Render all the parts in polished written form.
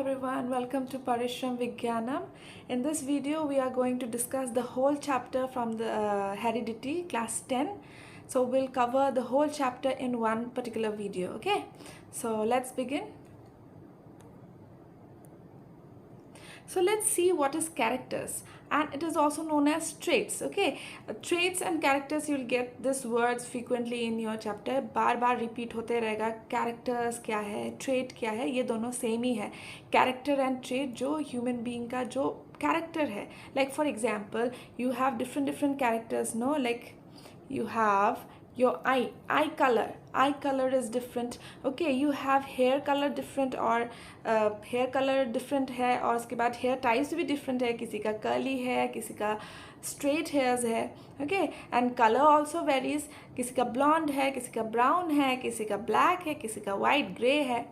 everyone, welcome to Parishram Vigyanam. In this video we are going to discuss the whole chapter from the heredity class 10. So we'll cover the whole chapter in one particular video, okay? So let's begin. So let's see what is characters, and it is also known as traits, okay? Traits and characters, you'll get these words frequently in your chapter. Bar bar repeat होते रहेगा. Characters क्या है, trait क्या है, ये दोनों same ही है. Character and trait जो human being का जो character है. Like for example, you have different characters, no? Like you have your eye color is different, okay? You have hair color different, और hair color different है, और उसके बाद hair types भी different है. किसी का curly है, किसी का straight hairs है, okay? And color also varies. किसी का blonde है, किसी का brown है, किसी का black है, किसी का white gray है.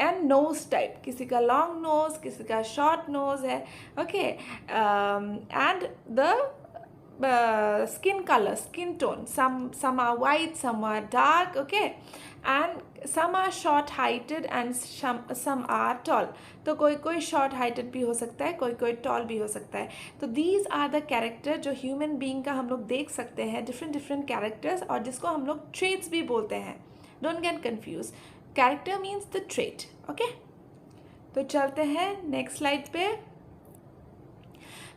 And nose type, किसी का long nose, किसी का short nose है, okay? And the skin color, skin tone, some are white, some are dark, okay? And some are short heighted and some are tall. तो कोई short heighted भी हो सकता है, कोई tall भी हो सकता है. तो these are the character जो human being का हम लोग देख सकते हैं, different characters, और जिसको हम लोग traits भी बोलते हैं. Don't get confused. Character means the trait, okay? तो चलते हैं next slide पे.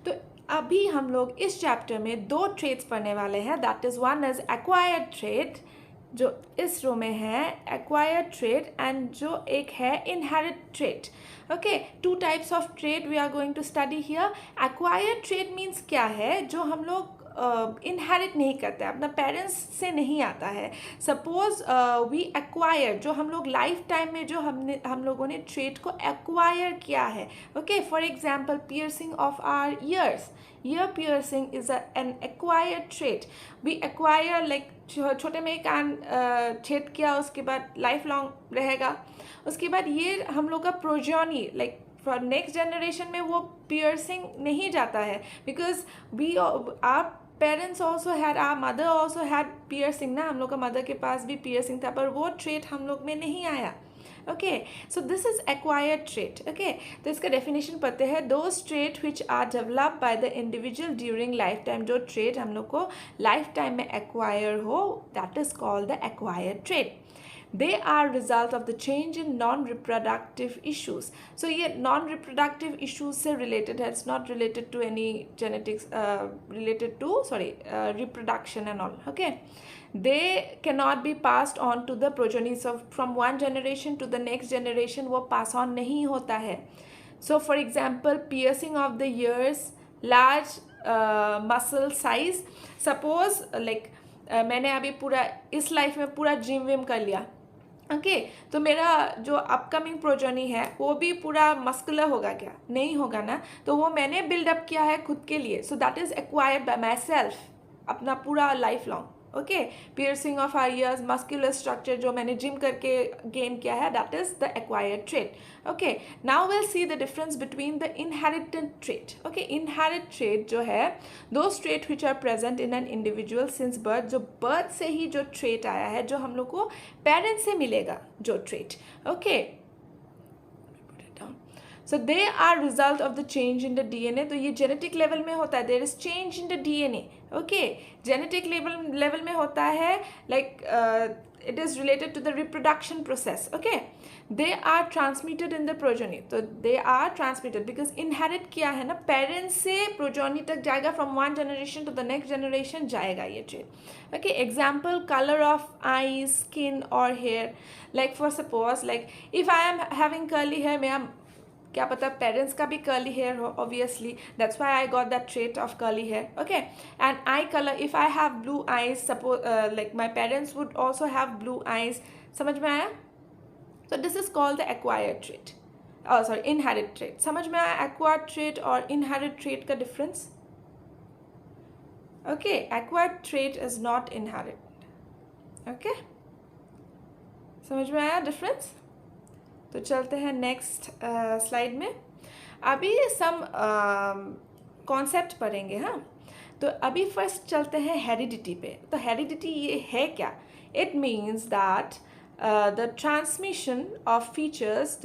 तो अभी हम लोग इस चैप्टर में दो ट्रेट्स पढ़ने वाले हैं. That is one is acquired trait, जो इस रो में है, एक्वायर्ड ट्रेट, एंड जो एक है inherit trait. Okay, two types of trait we are going to study here. Acquired trait means क्या है, जो हम लोग इनहेरिट नहीं करते हैं, अपना पेरेंट्स से नहीं आता है. सपोज वी एक्वायर, जो हम लोग लाइफ टाइम में जो हम लोगों ने ट्रेट को एक्वायर किया है. Okay, for example piercing of our ears, ear piercing is an acquired trait. We acquire like छोटे में कान छेद किया, उसके बाद लाइफ लॉन्ग रहेगा. उसके बाद ये हम लोग का progeny, like for next generation में वो पियर्सिंग नहीं जाता है, because we our parents also had, our mother also had piercing ना, हम लोग का मदर के पास भी पियर्सिंग था, पर वो ट्रेट हम लोग में नहीं आया. Okay, so this is acquired trait. Okay, तो इसका डेफिनेशन पढ़ते हैं. Those trait which are develop by the individual during life time, जो ट्रेट हम लोग को लाइफ टाइम में एक्वायर हो, that is called the acquired trait. They are result of the change in non-reproductive issues. So ये non-reproductive issues से related है. It's not related to any genetics, related to reproduction and all. Okay, they cannot be passed on to the progeny. So from one generation to the next generation वो pass on नहीं होता है. So for example, piercing of the ears, large muscle size. Suppose like मैंने अभी पूरा इस life में पूरा जिम विम कर लिया, ओके, तो मेरा जो अपकमिंग प्रोजनी है वो भी पूरा मस्कुलर होगा क्या? नहीं होगा ना. तो वो मैंने बिल्डअप किया है खुद के लिए. So that is acquired by my self, अपना पूरा life long. Okay, piercing of our ears, muscular structure जो मैंने जिम करके गेन किया है, that is the acquired trait. Okay, now will see the difference between the inherited trait. Okay, inherit trait जो है, those trait which are present in an individual since birth, जो birth से ही जो trait आया है, जो हम लोग को पेरेंट्स से मिलेगा जो trait. Okay, so they are result of the change in the DNA. तो ये जेनेटिक लेवल में होता है, there is change in the DNA. Okay, genetic level में होता है, like it is related to the reproduction process. Okay, they are transmitted in the progeny. तो they are transmitted because inherit किया है ना, पेरेंट्स से प्रोजोनी तक जाएगा, from one generation to the next generation जाएगा ये trait. Okay, example, colour of eyes, skin और hair. Like for suppose, like if I am having curly hair, मैं क्या पता पेरेंट्स का भी कर्ली हेयर हो, obviously that's why I got that trait of curly hair. Okay, and eye colour, if I have blue eyes, suppose like my parents would also have blue eyes. समझ में आया? तो this is called the acquired trait, inherit trait. समझ में आया acquired trait और inherit trait का difference? Okay, acquired trait is not inherit. Okay, समझ में आया डिफरेंस? तो चलते हैं नेक्स्ट स्लाइड में. अभी सम कॉन्सेप्ट पढ़ेंगे. हाँ, तो अभी फर्स्ट चलते हैं हेरिडिटी पे. तो हेरिडिटी ये है क्या? It means that the transmission of features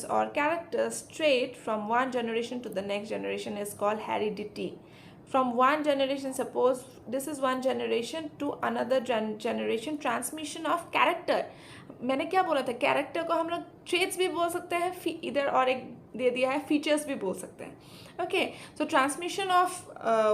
or characters trait from one generation to the next generation is called heredity. From one generation, suppose this is one generation to another generation, transmission of character. मैंने क्या बोला था, character को हम लोग traits भी बोल सकते हैं, इधर और एक दे दिया है फीचर्स भी बोल सकते हैं. Okay, so transmission of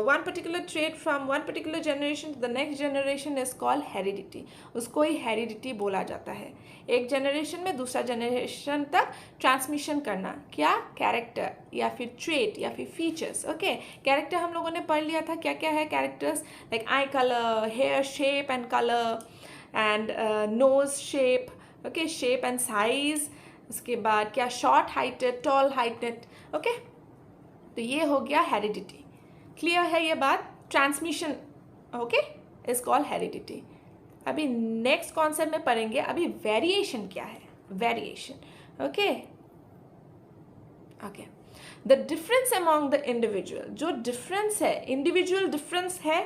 one particular trait from one particular generation to the next generation is called heredity. उसको ही हेरिडिटी बोला जाता है. एक जनरेशन में दूसरा जनरेशन तक ट्रांसमिशन करना, क्या, कैरेक्टर या फिर ट्रेट या फिर फीचर्स. ओके, कैरेक्टर हम लोगों ने पढ़ लिया था, क्या क्या है characters, like eye colour, hair shape and colour and nose shape. Okay, shape and size. उसके बाद क्या, short heighted, tall heighted. Okay, तो ये हो गया हेरिडिटी. क्लियर है ये बात. Transmission okay is called heredity. अभी नेक्स्ट कॉन्सेप्ट में पढ़ेंगे. अभी वेरिएशन क्या है, variation. Okay okay, the difference among the individual. जो डिफरेंस है, इंडिविजुअल डिफरेंस है,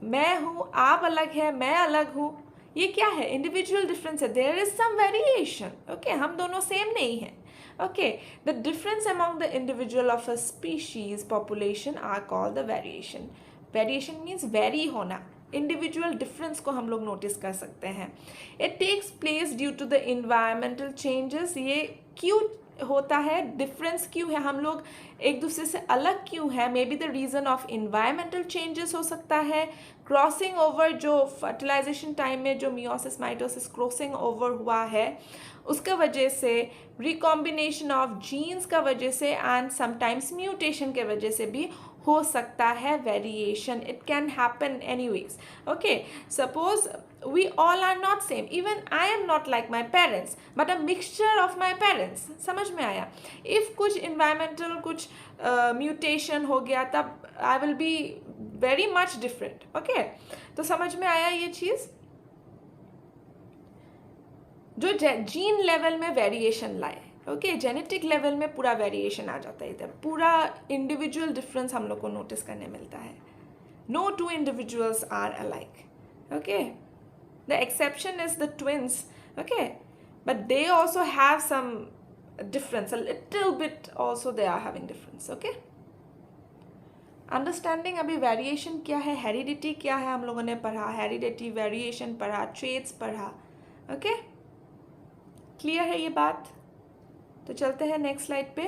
मैं हूँ, आप अलग है, मैं अलग हूँ, ये क्या है, इंडिविजुअल डिफरेंस है. There is some variation. Okay, हम दोनों सेम नहीं हैं. Okay, the difference among the individual of a species population are called the variation. Variation means vary होना. Individual difference को हम लोग notice कर सकते हैं. It takes place due to the environmental changes. ये क्यों होता है, डिफरेंस क्यों है, हम लोग एक दूसरे से अलग क्यों है, may be the reason of environmental changes हो सकता है. क्रॉसिंग ओवर, जो फर्टिलाइजेशन टाइम में जो मियोसिस माइटोसिस क्रॉसिंग ओवर हुआ है उसका वजह से, रिकॉम्बिनेशन ऑफ जीन्स का वजह से एंड समटाइम्स म्यूटेशन के वजह से भी हो सकता है variation. It can happen anyways. Okay, suppose we all are not same. Even I am not like my parents, but a mixture of my parents. समझ में आया. if कुछ environmental कुछ mutation हो गया तब I will be very much different. okay, तो समझ में आया ये चीज़. जो जीन लेवल में वेरिएशन लाए, ओके, जेनेटिक लेवल में पूरा वेरिएशन आ जाता है. इधर पूरा इंडिविजुअल डिफरेंस हम लोग को नोटिस करने मिलता है. No two individuals are alike. Okay, the exception is the twins. Okay, but they also have some difference, a little bit also they are having difference. Okay, understanding. अभी variation क्या है, heredity क्या है, हम लोगों ने पढ़ा. हेरिडिटी, वेरिएशन पढ़ा, ट्रेट्स पढ़ा. ओके, क्लियर है ये बात. तो चलते हैं नेक्स्ट स्लाइड पे.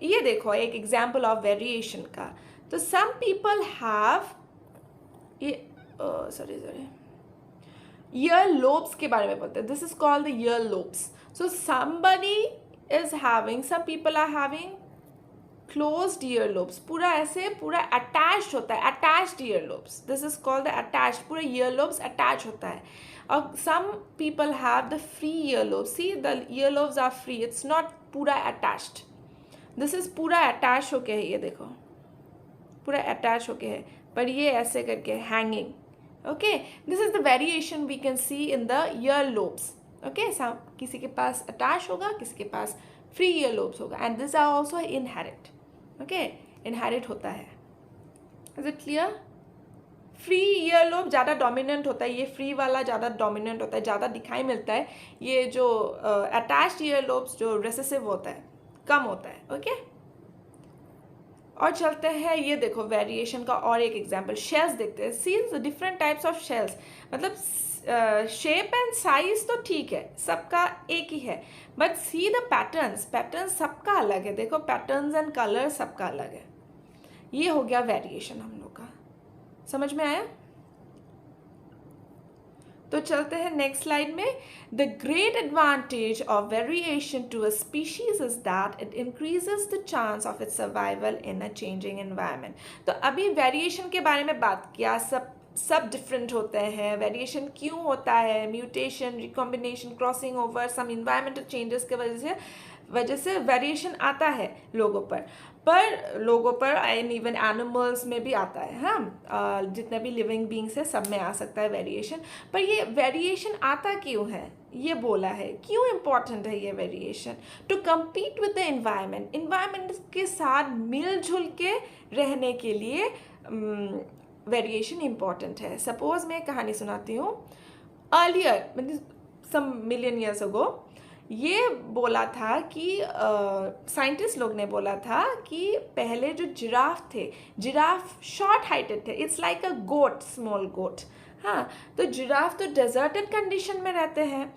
ये देखो एक एग्जाम्पल ऑफ वेरिएशन का. तो सम पीपल हैव, ये सॉरी ईयर लोब्स के बारे में बोलते हैं. This is called the ear lobes. So somebody is having, some people are having closed ear lobes. पूरा ऐसे पूरा अटैच्ड होता है, attached ear lobes. This is called the attached. पूरा ईयर लोब्स अटैच होता है. और some people have the free ear lobes. See, the ear lobes are free, it's not पूरा अटैच्ड. दिस इज पूरा अटैच होके है, ये देखो पूरा अटैच होके है, पर ये ऐसे करके hanging. okay, this is the variation we can see in the ear lobes. okay, किसी के पास attach होगा, किसी के पास free ear lobes होगा, and these are also inherit. okay, inherit होता है. is it clear? Free ear lobe ज़्यादा dominant होता है, ये फ्री वाला ज़्यादा डोमिनेंट होता है, ज़्यादा दिखाई मिलता है. ये जो अटैच्ड ईयर लोब्स जो रेसेसिव होता है, कम होता है. ओके, और चलते हैं. ये देखो वेरिएशन का और एक एग्जांपल, शेल्स देखते हैं. See the different types of shells. मतलब शेप एंड साइज तो ठीक है, सबका एक ही है, but see the patterns, pattern सबका अलग है. देखो पैटर्न्स एंड कलर सबका अलग है. ये हो गया वेरिएशन हम लोग का. समझ में आया. तो चलते हैं नेक्स्ट स्लाइड में. The great advantage of variation to a species is that it increases the chance of its survival in a changing environment. तो अभी वेरिएशन के बारे में बात किया. सब डिफरेंट होते हैं. वेरिएशन क्यों होता है, म्यूटेशन, रिकॉम्बिनेशन, क्रॉसिंग ओवर, सम इन्वायरमेंटल चेंजेस के वजह से वेरिएशन आता है लोगों पर एंड इवन एनिमल्स में भी आता है. हाँ, जितने भी लिविंग बींग्स है सब में आ सकता है वेरिएशन. पर ये वेरिएशन आता क्यों है, ये बोला है. क्यों इम्पॉर्टेंट है ये variation? To compete with the environment. Environment के साथ मिलजुल के रहने के लिए वेरिएशन इम्पॉर्टेंट है. सपोज मैं कहानी सुनाती हूँ. अर्लियर मीन्स सम मिलियन ईयर्स अगो ये बोला था कि साइंटिस्ट लोग ने बोला था कि पहले जो जिराफ थे, जिराफ शॉर्ट हाइटेड थे, it's like a goat, small goat. हाँ, तो जिराफ तो डेजर्टेड कंडीशन में रहते हैं,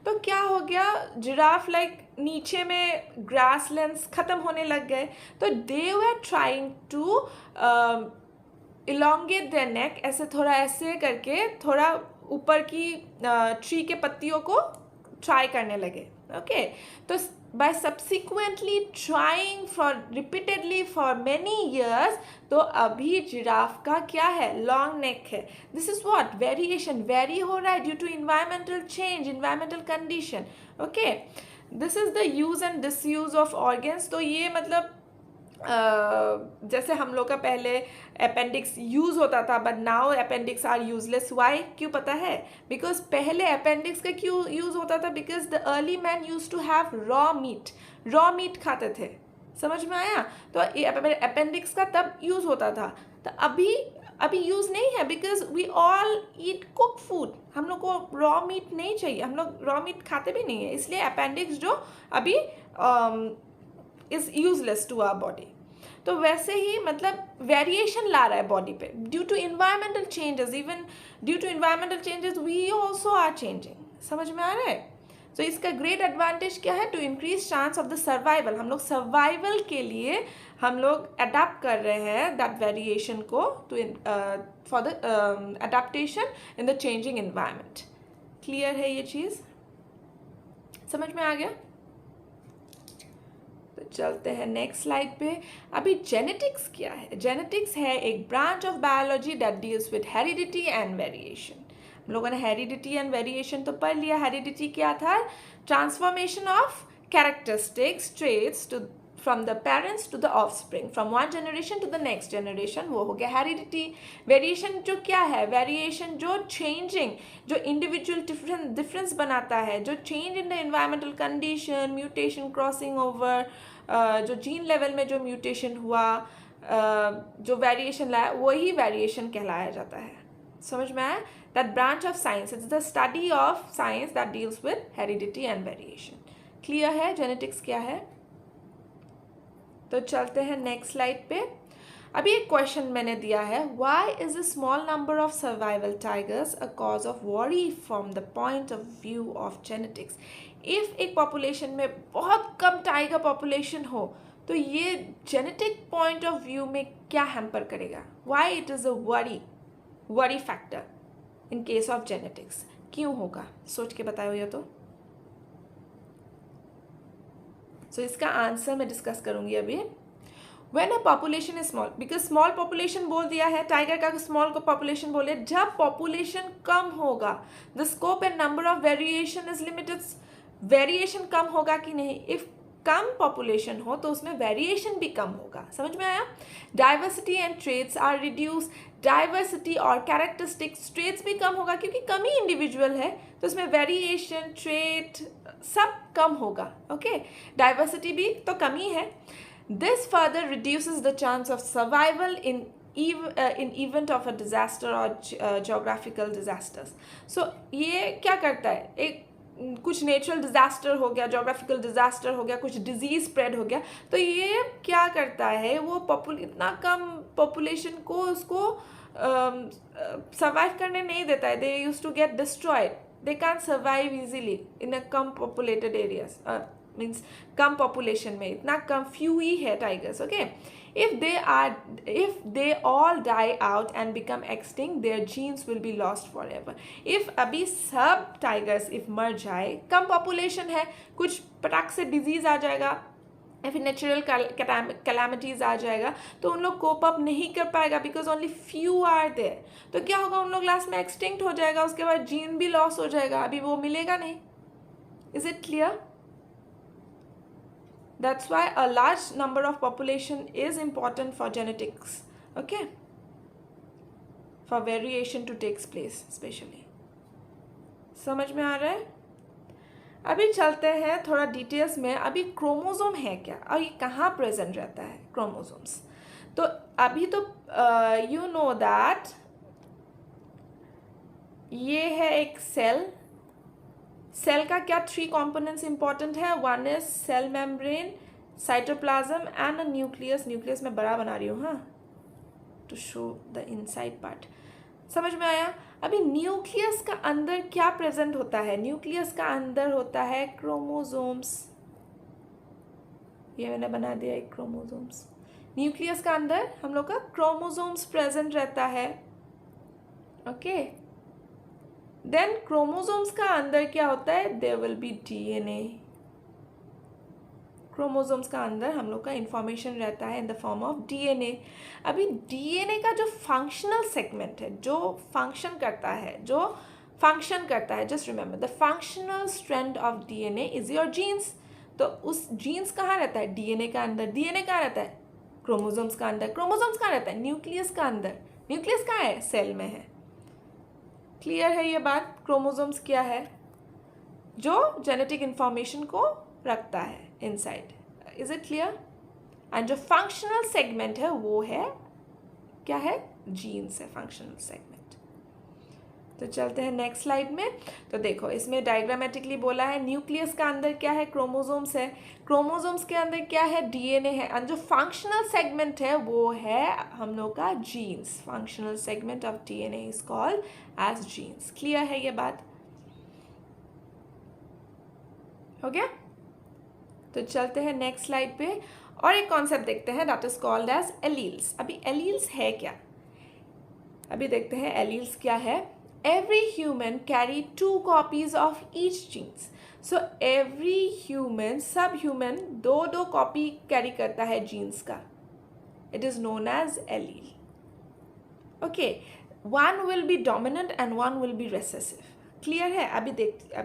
तो क्या हो गया, जिराफ लाइक नीचे में ग्रासलैंड्स ख़त्म होने लग गए, तो they were trying to elongate their neck, ऐसे थोड़ा ऐसे करके थोड़ा ऊपर की ट्री के पत्तियों को ट्राई करने लगे। ओके, तो by subsequently trying for repeatedly for many years, तो अभी जिराफ का क्या है, लॉन्ग नेक है। This is what, variation, vary हो रहा है due to environmental change, environmental condition. Okay, this is the use and disuse of organs. तो ये मतलब जैसे हम लोग का पहले अपेंडिक्स यूज़ होता था, but now appendix are useless. Why, क्यों पता है? बिकॉज पहले अपेंडिक्स का क्यों यूज़ होता था? Because the early man use to have raw meat खाते थे। समझ में आया? तो अपेंडिक्स का तब यूज़ होता था, तो अभी यूज़ नहीं है, because we all eat cook food. हम लोग को रॉ मीट नहीं चाहिए, हम लोग रॉ मीट खाते भी नहीं है, इसलिए अपेंडिक्स जो अभी is useless to our body. तो वैसे ही मतलब वेरिएशन ला रहा है बॉडी पे due to environmental changes. Even due to environmental changes we also are changing. समझ में आ रहा है? तो इसका ग्रेट एडवांटेज क्या है? To increase chance of the survival. हम लोग सर्वाइवल के लिए हम लोग अडाप्ट कर रहे हैं दैट वेरिएशन को to for the adaptation in the changing environment. Clear है ये चीज़? समझ में आ गया? तो चलते हैं नेक्स्ट स्लाइड पे। अभी जेनेटिक्स क्या है? जेनेटिक्स है एक branch of biology that deals with heredity and variation. हम लोगों ने हेरिडिटी एंड वेरिएशन तो पढ़ लिया। हेरिडिटी क्या था? Transformation of characteristics, traits to from the parents to the offspring, from one generation to the next generation, वो हो गया हेरिडिटी। वेरिएशन जो क्या है? वेरिएशन जो चेंजिंग, जो इंडिविजुअल डिफरेंस बनाता है, जो change in the environmental condition, mutation, crossing over, जो जीन लेवल में जो म्यूटेशन हुआ, जो वेरिएशन लाया, वही वेरिएशन कहलाया जाता है। समझ में आया? That branch of science, it's the study of science that deals with heredity and variation. Clear है जेनेटिक्स क्या है? तो चलते हैं नेक्स्ट स्लाइड पे। अभी एक क्वेश्चन मैंने दिया है, why is a small number of survival tigers a cause of worry from the point of view of genetics. If एक पॉपुलेशन में बहुत कम टाइगर पॉपुलेशन हो तो ये जेनेटिक पॉइंट ऑफ व्यू में क्या हैम्पर करेगा? Why it is a worry factor in case of genetics? क्यों होगा? सोच के बताओ ये तो। सो इसका आंसर मैं डिस्कस करूंगी अभी। When a population is small, because small population बोल दिया है, टाइगर का स्मॉल को पॉपुलेशन बोले, जब पॉपुलेशन कम होगा the scope and number of variation is limited. Variation कम होगा कि नहीं? इफ कम पॉपुलेशन हो तो उसमें वेरिएशन भी कम होगा। समझ में आया? Diversity and traits are reduce. Diversity और कैरेक्टरिस्टिक्स, ट्रेट्स भी कम होगा क्योंकि कम ही इंडिविजुअल है, तो उसमें वेरिएशन, ट्रेट सब कम होगा। ओके, डाइवर्सिटी भी तो कम ही है। This further reduces the chance of survival in event of a disaster or geographical disasters. So ये क्या करता है? एक कुछ नेचुरल डिजास्टर हो गया, जोग्राफिकल डिजास्टर हो गया, कुछ डिजीज स्प्रेड हो गया, तो ये क्या करता है? वो इतना कम पॉपुलेशन को उसको सर्वाइव करने नहीं देता है। They use to get destroyed, they can survive easily in a कम पॉपुलेटेड एरियाज, मीन्स कम पॉपुलेशन में इतना कम फ्यू ही है tigers. Okay, if they all die out and become extinct, their genes will be lost forever. If अभी सब tigers if मर जाए, कम पॉपुलेशन है, कुछ पटाख से डिजीज आ जाएगा या फिर नेचुरल कैलामिटीज आ जाएगा, तो उन लोग कोप अप नहीं कर पाएगा because only few are there. तो क्या होगा? उन लोग लास्ट में एक्सटिंक्ट हो जाएगा, उसके बाद जीन भी लॉस हो जाएगा, अभी वो मिलेगा नहीं। Is it clear? That's why a large number of population is important for genetics, okay? For variation to takes place, especially. समझ में आ रहा है? अभी चलते हैं थोड़ा डिटेल्स में। अभी क्रोमोसोम है क्या और ये कहाँ प्रेजेंट रहता है? क्रोमोसोम्स तो अभी तो you know that ये है एक सेल। सेल का क्या 3 कंपोनेंट्स इंपॉर्टेंट है? One is cell membrane, cytoplasm and a nucleus. Nucleus मैं बड़ा बना रही हूँ, हाँ, to show the inside part. समझ में आया? अभी न्यूक्लियस का अंदर क्या प्रेजेंट होता है? न्यूक्लियस का अंदर होता है क्रोमोसोम्स। ये मैंने बना दिया एक क्रोमोसोम्स। न्यूक्लियस का अंदर हम लोग का क्रोमोसोम्स प्रेजेंट रहता है। ओके, देन क्रोमोसोम्स का अंदर क्या होता है? There will be DNA. Chromosomes का अंदर हम लोग का इंफॉर्मेशन रहता है in the form of DNA. अभी डीएनए का जो फंक्शनल सेगमेंट है, जो फंक्शन करता है, just remember the functional strand of DNA is your genes. तो उस जीन्स कहाँ रहता है? डीएनए का अंदर। डीएनए कहाँ रहता है? क्रोमोसोम्स का अंदर। क्रोमोसोम्स कहाँ रहता है? न्यूक्लियस का अंदर। न्यूक्लियस कहाँ है? सेल में है। क्लियर है ये बात? क्रोमोसोम्स क्या है? जो जेनेटिक इंफॉर्मेशन को रखता है inside. Is it clear? And जो फंक्शनल सेगमेंट है वो है, क्या है? जीन्स है, फंक्शनल सेगमेंट। तो चलते हैं नेक्स्ट स्लाइड में। तो देखो इसमें डायग्रामेटिकली बोला है न्यूक्लियस का अंदर क्या है? क्रोमोसोम्स है। क्रोमोसोम्स के अंदर क्या है? डीएनए है। एंड जो फंक्शनल सेगमेंट है वो है हम लोग का genes. Functional segment of DNA is called as genes. Clear है ये बात? हो गया? तो चलते हैं नेक्स्ट स्लाइड पे और एक कॉन्सेप्ट देखते हैं, that is called as alleles. अभी एलील्स है क्या? अभी देखते हैं एलील्स क्या है। Every human carry 2 copies of each genes. So every human, सब ह्यूमन 2 कॉपी कैरी करता है जीन्स का। It is known as allele. Okay, one will be dominant and one will be recessive. Clear है? अभी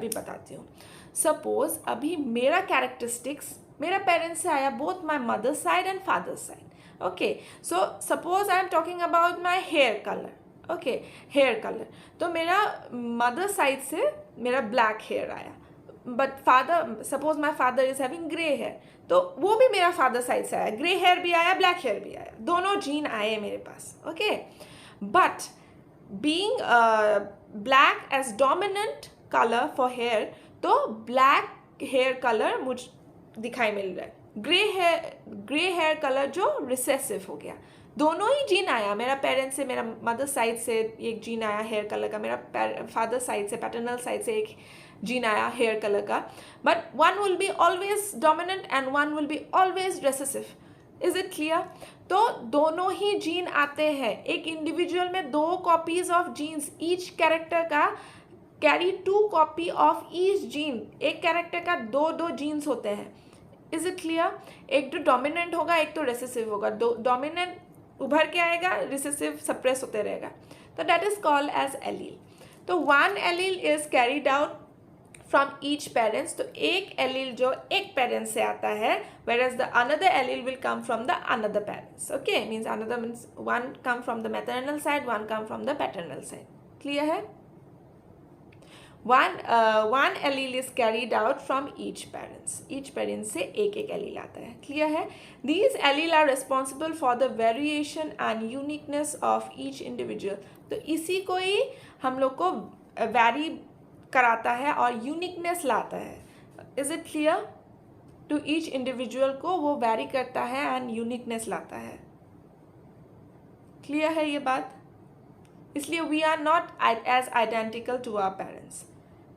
बताती हूँ। सपोज अभी मेरा कैरेक्टरिस्टिक्स मेरा पेरेंट्स से आया, both my mother side and father side. Okay, so suppose I am talking about my hair colour. Okay, hair colour, तो मेरा मदर साइड से मेरा ब्लैक हेयर आया, but father, suppose my father is having grey hair, तो वो भी मेरा father side से आया, ग्रे हेयर भी आया, ब्लैक हेयर भी आया, दोनों जीन आए मेरे पास। Okay, but being black as dominant colour for hair, तो ब्लैक हेयर कलर मुझ दिखाई मिल रहा है, ग्रे हेयर कलर जो रिसेसिव हो गया। दोनों ही जीन आया, मेरा पेरेंट्स से, मेरा मदर साइड से एक जीन आया हेयर कलर का, मेरा फादर साइड से, पैटर्नल साइड से एक जीन आया हेयर कलर का, but one will be always dominant and one will be always recessive. Is it clear? तो दोनों ही जीन आते हैं। एक इंडिविजुअल में 2 copies of genes, each character का carry 2 copy of each gene. एक कैरेक्टर का 2 जीन्स होते हैं। Is it clear? एक तो डोमिनेंट होगा, एक तो रिसेसिव होगा। डोमिनेंट उभर के आएगा, रिसेसिव सप्रेस होते रहेगा, तो that is called as allele. तो 1 allele is carried out from each parents. तो एक एलील जो एक पेरेंट्स से आता है, whereas the another allele will come from the another parents. Okay, means one come from the maternal side, one come from the paternal side. Clear है? One allele is carried out from each parents. Each parents से एक allele आता है. Clear है? These allele are responsible for the variation and uniqueness of each individual. तो इसी को ही हम लोग को vary कराता है और यूनिकनेस लाता है। Is it clear? To each individual को वो वैरी करता है एंड यूनिकनेस लाता है। क्लियर है ये बात? इसलिए we are not as identical to our parents.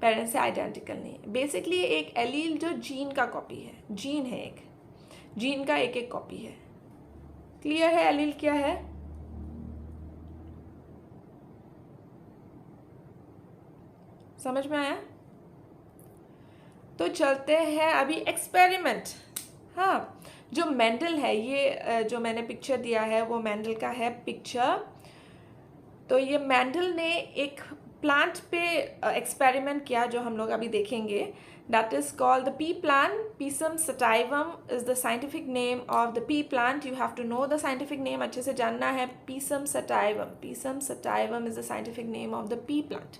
Parents से आइडेंटिकल नहीं है। बेसिकली एक एलील जो जीन का कॉपी है, जीन है, एक जीन का एक कॉपी है। क्लियर है एलील क्या है? समझ में आया? तो चलते हैं अभी एक्सपेरिमेंट। हाँ, जो मेंडल है, ये जो मैंने पिक्चर दिया है वो मेंडल का है पिक्चर। तो ये मेंडल ने एक प्लांट पे एक्सपेरिमेंट किया जो हम लोग अभी देखेंगे। That is called the pea plant. Pisum sativum is the scientific name of the pea plant. You have to know the scientific name, अच्छे से जानना है। Pisum sativum, Pisum sativum is the scientific name of the pea plant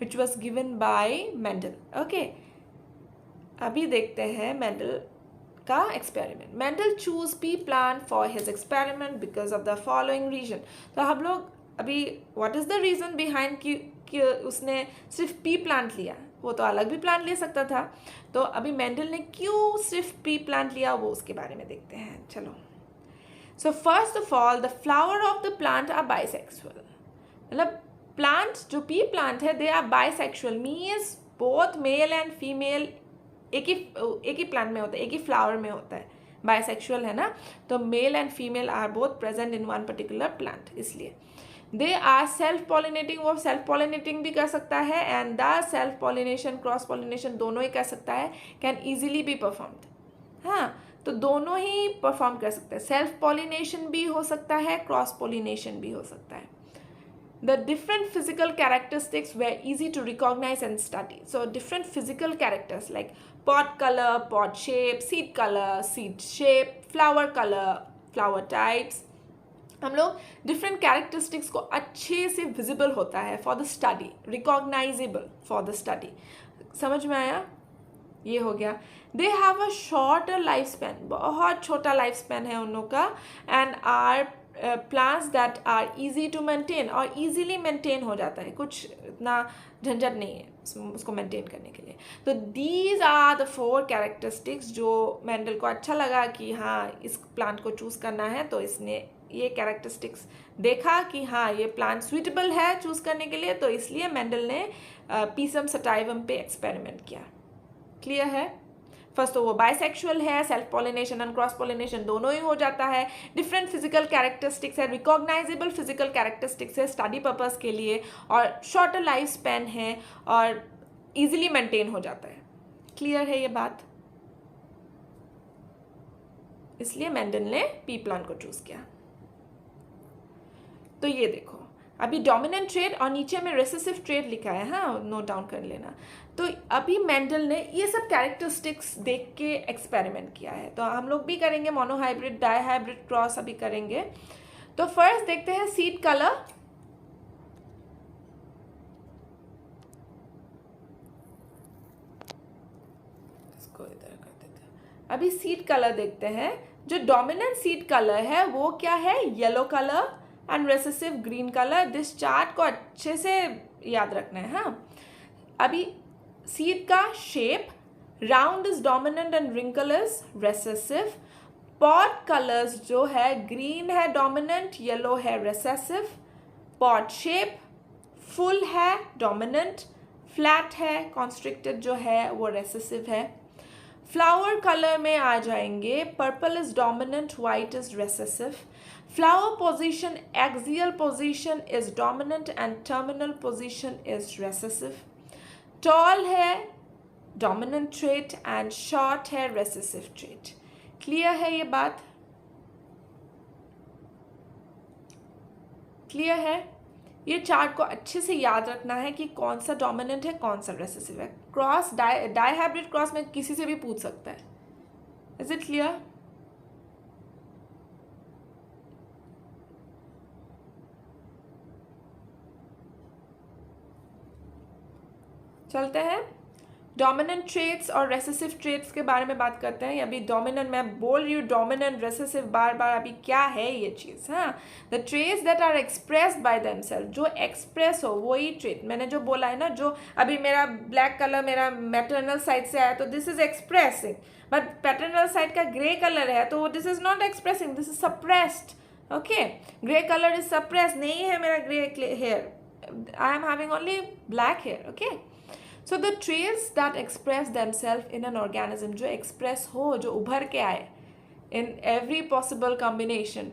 which was given by Mendel. Okay, अभी देखते हैं Mendel का experiment. Mendel choose pea plant for his experiment because of the following reason. तो हम लोग अभी what is the reason behind कि कि उसने सिर्फ पी प्लांट लिया, वो तो अलग भी प्लांट ले सकता था। तो अभी मेंडल ने क्यों सिर्फ पी प्लांट लिया वो उसके बारे में देखते हैं। चलो, so first of all the flower of the plant are bisexual. मतलब प्लांट जो पी प्लांट है they are bisexual, means both male and female एक ही प्लांट में होता है, एक ही फ्लावर में होता है। बाइसेक्सुअल है ना, तो male and female are both present in one particular plant. इसलिए दे आर सेल्फ पॉलिनेटिंग, वो सेल्फ पॉलिनेटिंग भी कर सकता है and the self pollination cross pollination दोनों ही कर सकता है, कैन ईजिली बी परफॉर्म्ड। हाँ, तो दोनों ही परफॉर्म कर सकते हैं, सेल्फ पॉलिनेशन भी हो सकता है, क्रॉस पॉलिनेशन भी हो सकता है। The different physical characteristics were easy to recognize and study. So different physical characters like pod color, pod shape, seed color, seed shape, flower types. हम लोग डिफरेंट कैरेक्टरिस्टिक्स को अच्छे से विजिबल होता है for the study, recognisable for the study. समझ में आया? ये हो गया। They have a shorter life span, बहुत छोटा लाइफ स्पैन है उन लोग का, and are plants that are easy to maintain, और ईजीली मेंटेन हो जाता है, कुछ इतना झंझट नहीं है उसको मेंटेन करने के लिए। तो दीज आर द 4 कैरेक्टरिस्टिक्स जो मेंडल को अच्छा लगा कि हाँ इस प्लांट को चूज़ करना है, तो इसने ये कैरेक्टरिस्टिक्स देखा कि हाँ ये प्लांट सुइटेबल है चूज़ करने के लिए, तो इसलिए मेंडल ने पीसम सटाइवम पे एक्सपेरिमेंट किया। क्लियर है? फर्स्ट तो वो बाइसेक्सुअल है, self pollination and cross pollination दोनों ही हो जाता है, डिफरेंट फिजिकल कैरेक्टरिस्टिक्स है, रिकॉग्नाइजेबल फिजिकल कैरेक्टरिस्टिक्स है स्टडी पर्पस के लिए, और शॉर्टर लाइफ स्पैन है और इजीली मेंटेन हो जाता है। क्लियर है ये बात? इसलिए मेंडल ने पी प्लांट को चूज किया। तो ये देखो, अभी डोमिनेंट ट्रेट और नीचे में रिसेसिव ट्रेट लिखा है, हाँ नोट डाउन कर लेना। तो अभी मेंडल ने ये सब कैरेक्टरिस्टिक्स देख के एक्सपेरिमेंट किया है, तो हम लोग भी करेंगे, मोनोहाइब्रिड डाईहाइब्रिड क्रॉस अभी करेंगे। तो फर्स्ट देखते हैं सीड कलर। इसको इधर कर देते हैं। अभी सीड कलर देखते हैं। जो डोमिनेंट सीड कलर है वो क्या है? Yellow colour and recessive green colour. This chart को अच्छे से याद रखना है। हाँ, अभी सीड का shape, round is dominant and wrinkle is recessive. Pod colours जो है ग्रीन है डोमिनेंट, येलो है रेसेसिव। पॉट शेप फुल है डोमिनेंट, फ्लैट है कॉन्स्ट्रिक्टेड जो है वो रेसेसिव है। फ्लावर कलर में आ जाएंगे, purple is dominant, white is recessive. Flower position, axial position is dominant and terminal position is recessive. Tall है dominant trait and short है recessive trait. Clear है ये बात? Clear है? ये चार्ट को अच्छे से याद रखना है कि कौन सा डोमिनेंट है कौन सा रेसेसिव है। क्रॉस डाईहाइब्रिड क्रॉस में किसी से भी पूछ सकता है। Is it clear? चलते हैं डोमिनेंट ट्रेट्स और रेसेसिव ट्रेट्स के बारे में बात करते हैं। अभी डोमिनेंट, मैं बोल रही हूँ डोमिनेंट रेसेसिव बार बार, अभी क्या है ये चीज़? हाँ, the traits that are expressed by themselves, जो एक्सप्रेस हो वही ट्रेट। मैंने जो बोला है ना, जो अभी मेरा ब्लैक कलर मेरा मैटरनल साइड से आया तो this is expressing, but paternal side का ग्रे कलर है तो this is not expressing, this is suppressed. Okay, grey colour is suppressed, नहीं है मेरा grey hair, I am having only black hair. Okay, so the traits that express themselves in an organism, जो express हो, जो उभर के आए in every possible combination,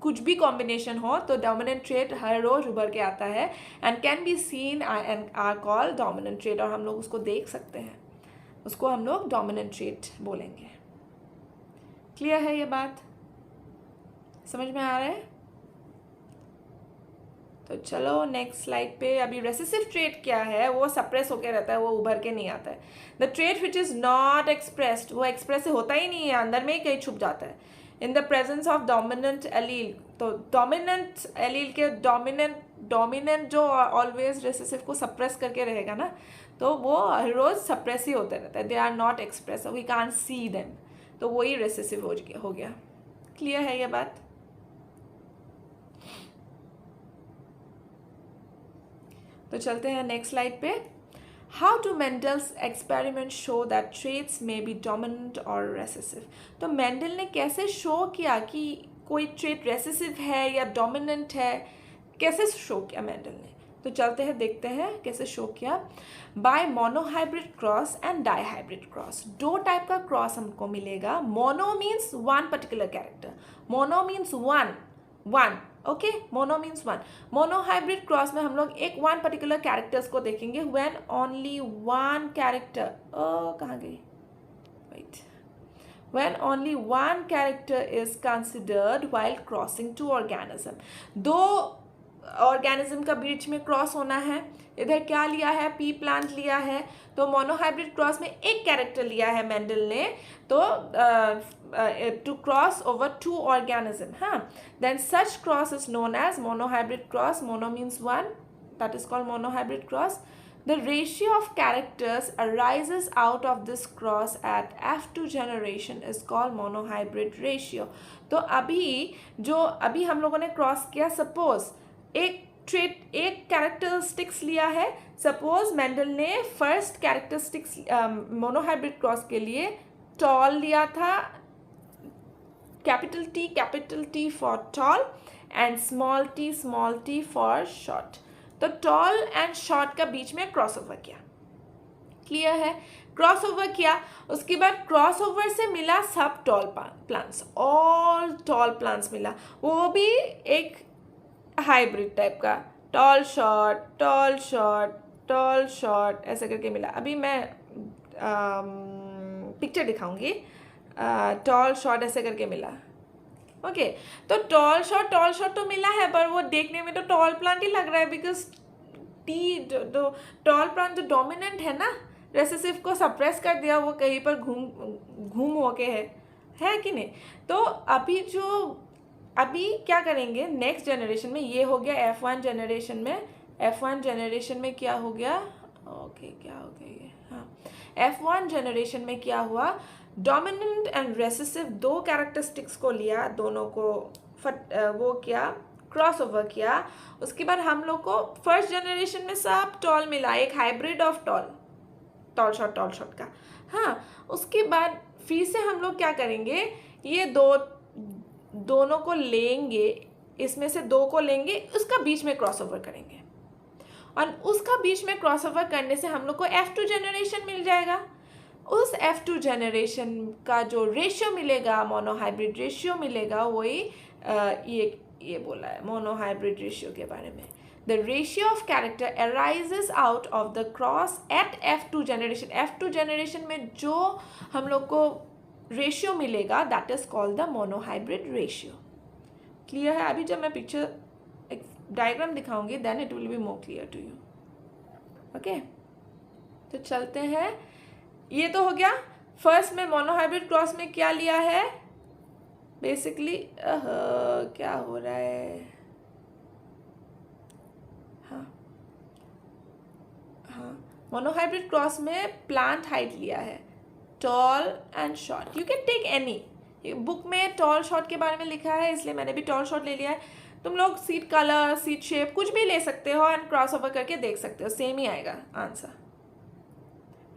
कुछ भी combination हो तो dominant trait हर रोज उभर के आता है and can be seen and are called dominant trait, और हम लोग उसको देख सकते हैं, उसको हम लोग dominant trait बोलेंगे। क्लियर है ये बात? समझ में आ रहा है? तो चलो नेक्स्ट स्लाइड पे। अभी रेसेसिव ट्रेट क्या है? वो सप्रेस होकर रहता है, वो उभर के नहीं आता है। The trait which is not expressed, वो एक्सप्रेस होता ही नहीं है, अंदर में ही कहीं छुप जाता है। In the presence of dominant allele, तो डोमिनेंट एलील के डोमिनेंट जो ऑलवेज रेसेसिव को सप्रेस करके रहेगा ना, तो वो हर रोज सप्रेस ही होते रहता है, they are not express, we can't see them, तो वही रेसेसिव हो गया। क्लियर है ये बात? तो चलते हैं नेक्स्ट स्लाइड पे। How do Mendel's experiment show that traits में बी डोमिनेंट और रेसेसिव। तो मेंडल ने कैसे शो किया कि कोई ट्रेट रेसेसिव है या डोमिनेंट है, कैसे शो किया मेंडल ने? तो चलते हैं देखते हैं कैसे शो किया। By monohybrid cross and dihybrid cross, दो टाइप का क्रॉस हमको मिलेगा। Mono means one particular character, mono means one, okay, mono means one. Monohybrid cross में हम लोग एक वन पर्टिकुलर कैरेक्टर्स को देखेंगे, व्हेन ओनली वन कैरेक्टर, कहाँ गई, wait, when only one character is considered while crossing two organism। दो organism का बीच में क्रॉस होना है। इधर क्या लिया है, पी प्लांट लिया है, तो मोनोहाइब्रिड क्रॉस में एक कैरेक्टर लिया है मेंडल ने, तो to cross over two organism. हाँ, then such cross is known as monohybrid cross. Mono means one, that is called monohybrid cross. The ratio of characters arises out of this cross at F2 generation is called monohybrid ratio। तो अभी हम लोगों ने cross किया, suppose एक trait, एक characteristics लिया है। सपोज मेंडल ने फर्स्ट कैरेक्टरिस्टिक्स मोनोहाइब्रिड क्रॉस के लिए टॉल लिया था, capital T for tall and small T for short. तो टॉल एंड शॉर्ट का बीच में क्रॉसओवर किया, क्लियर है, क्रॉसओवर किया। उसके बाद क्रॉसओवर से मिला सब tall plants, all tall plants मिला, वो भी एक हाइब्रिड टाइप का, टॉल शॉर्ट ऐसे करके मिला। अभी मैं पिक्चर दिखाऊंगी, टॉल शॉर्ट ऐसे करके मिला, ओके। तो टॉल शॉर्ट तो मिला है, पर वो देखने में तो टॉल प्लांट ही लग रहा है, बिकॉज टॉल प्लांट जो डोमिनेंट है ना, रेसेसिव को सप्रेस कर दिया, वो कहीं पर घूम होके है कि नहीं। तो अभी क्या करेंगे नेक्स्ट जनरेशन में, ये हो गया F1 जनरेशन में क्या हो गया, ओके, क्या हो गया ये, हाँ, F1 जनरेशन में क्या हुआ, डोमिनेंट एंड रेसेसिव दो कैरेक्टरिस्टिक्स को लिया, दोनों को वो किया, क्रॉस ओवर किया। उसके बाद हम लोग को फर्स्ट जनरेशन में सब टॉल मिला, एक हाइब्रिड ऑफ टॉल शॉर्ट का। हाँ, उसके बाद फिर से हम लोग क्या करेंगे, ये दोनों को लेंगे, इसमें से दो को लेंगे, उसका बीच में क्रॉस ओवर करेंगे, और उसका बीच में क्रॉस ओवर करने से हम लोग को F2 जनरेशन मिल जाएगा। उस F2 जनरेशन का जो रेशियो मिलेगा, मोनोहाइब्रिड रेशियो मिलेगा, वही ये बोला है मोनोहाइब्रिड रेशियो के बारे में। The ratio of character arises out of the cross at F2 generation. F2 generation में जो हम लोग को रेशियो मिलेगा, that is called the monohybrid ratio. Clear है? अभी जब मैं पिक्चर एक डायग्राम दिखाऊंगी, then it will be more clear to you, okay. तो चलते हैं, ये तो हो गया। फर्स्ट में मोनोहाइब्रिड क्रॉस में क्या लिया है, बेसिकली क्या हो रहा है, हाँ, मोनोहाइब्रिड क्रॉस में प्लांट हाइट लिया है, tall and short. You can take any, book में टॉल शॉर्ट के बारे में लिखा है, इसलिए मैंने भी टॉल शॉर्ट ले लिया है। तुम लोग सीट कलर, सीट शेप कुछ भी ले सकते हो एंड क्रॉस ओवर करके देख सकते हो, सेम ही आएगा आंसर।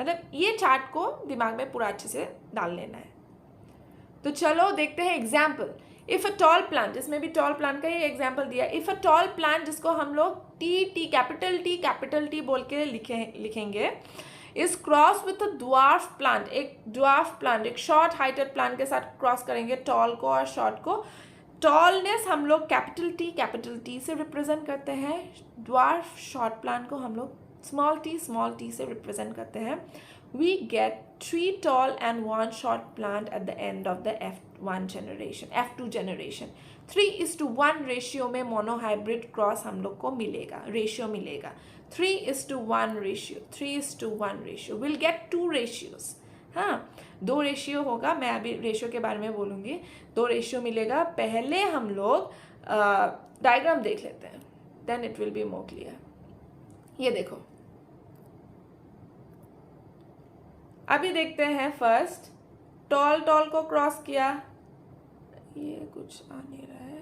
मतलब ये चार्ट को दिमाग में पूरा अच्छे से डाल लेना है। तो चलो देखते हैं example. If a tall plant, इसमें भी टॉल प्लांट का ही एग्जाम्पल दिया। इफ अ टॉल प्लांट, जिसको हम लोग कैपिटल टी बोल के लिखेंगे, is cross with a dwarf plant, एक शॉर्ट हाइटेड प्लांट के साथ क्रॉस करेंगे टॉल को और शॉर्ट को। टॉलनेस हम लोग कैपिटल टी से रिप्रेजेंट करते हैं, ड्वार्फ शॉर्ट प्लांट को हम लोग स्मॉल टी से रिप्रेजेंट करते हैं। We get 3 tall and 1 short plant at the end of the F2 generation। 3:1 ratio में मोनोहाइब्रिड क्रॉस हम लोग को मिलेगा, रेशियो मिलेगा 3:1 रेशियो। विल गेट 2 रेशियोज, हाँ, 2 रेशियो होगा, मैं अभी रेशियो के बारे में बोलूँगी। 2 रेशियो मिलेगा। पहले हम लोग डायग्राम देख लेते हैं, then it will be more clear. ये देखो, अभी देखते हैं फर्स्ट टॉल को क्रॉस किया, ये कुछ आ नहीं रहा है,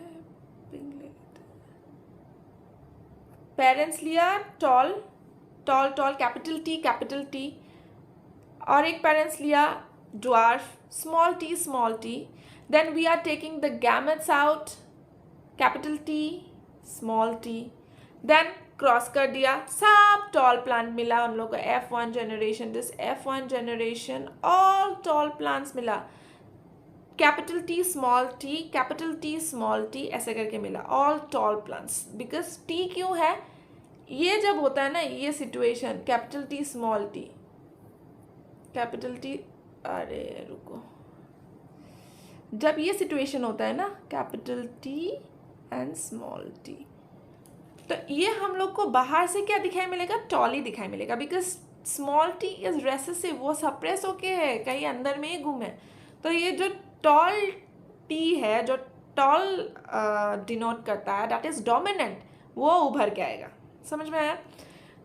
पिंग ले लेते हैं, पेरेंट्स लिया tall tall tall capital T, और एक पेरेंट्स लिया dwarf small T. Then we are taking the gametes out, capital T small T. Then cross कर दिया, सब टॉल प्लांट मिला हम लोग को. F1 generation, this F1 generation, all tall plants मिला. कैपिटल टी स्मॉल टी ऐसे करके मिला, all tall plants. Because T क्यों है, ये जब होता है ना ये situation, capital T small T, capital T, अरे रुको, जब ये सिचुएशन होता है ना capital T and small T, तो ये हम लोग को बाहर से क्या दिखाई मिलेगा, टॉल ही दिखाई मिलेगा. Because small T is recessive, वो सप्रेस होके है, कहीं अंदर में ही घूमे. तो ये जो टॉल टी है, जो टॉल डिनोट करता है, दैट इज डोमिनेंट, वो उभर के आएगा. समझ में आया.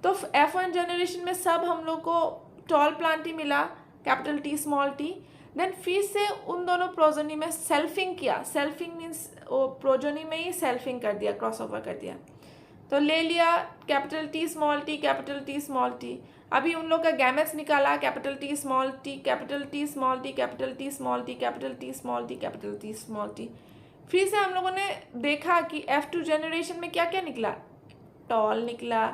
तो F1 जनरेशन में सब हम लोग को टॉल प्लांट ही मिला, capital T small T. Then फिर से उन दोनों प्रोजोनी में सेल्फिंग किया. सेल्फिंग मीन्स वो प्रोजोनी में ही सेल्फिंग कर दिया, क्रॉस ओवर कर दिया. तो ले लिया capital T small T, capital T small T. अभी उन लोग का गैमेट्स निकाला, capital T small T, capital T small T, capital T small T, capital T small T, capital T small T. फिर से हम लोगों ने देखा कि F2 जनरेशन में क्या क्या निकला, टॉल निकला,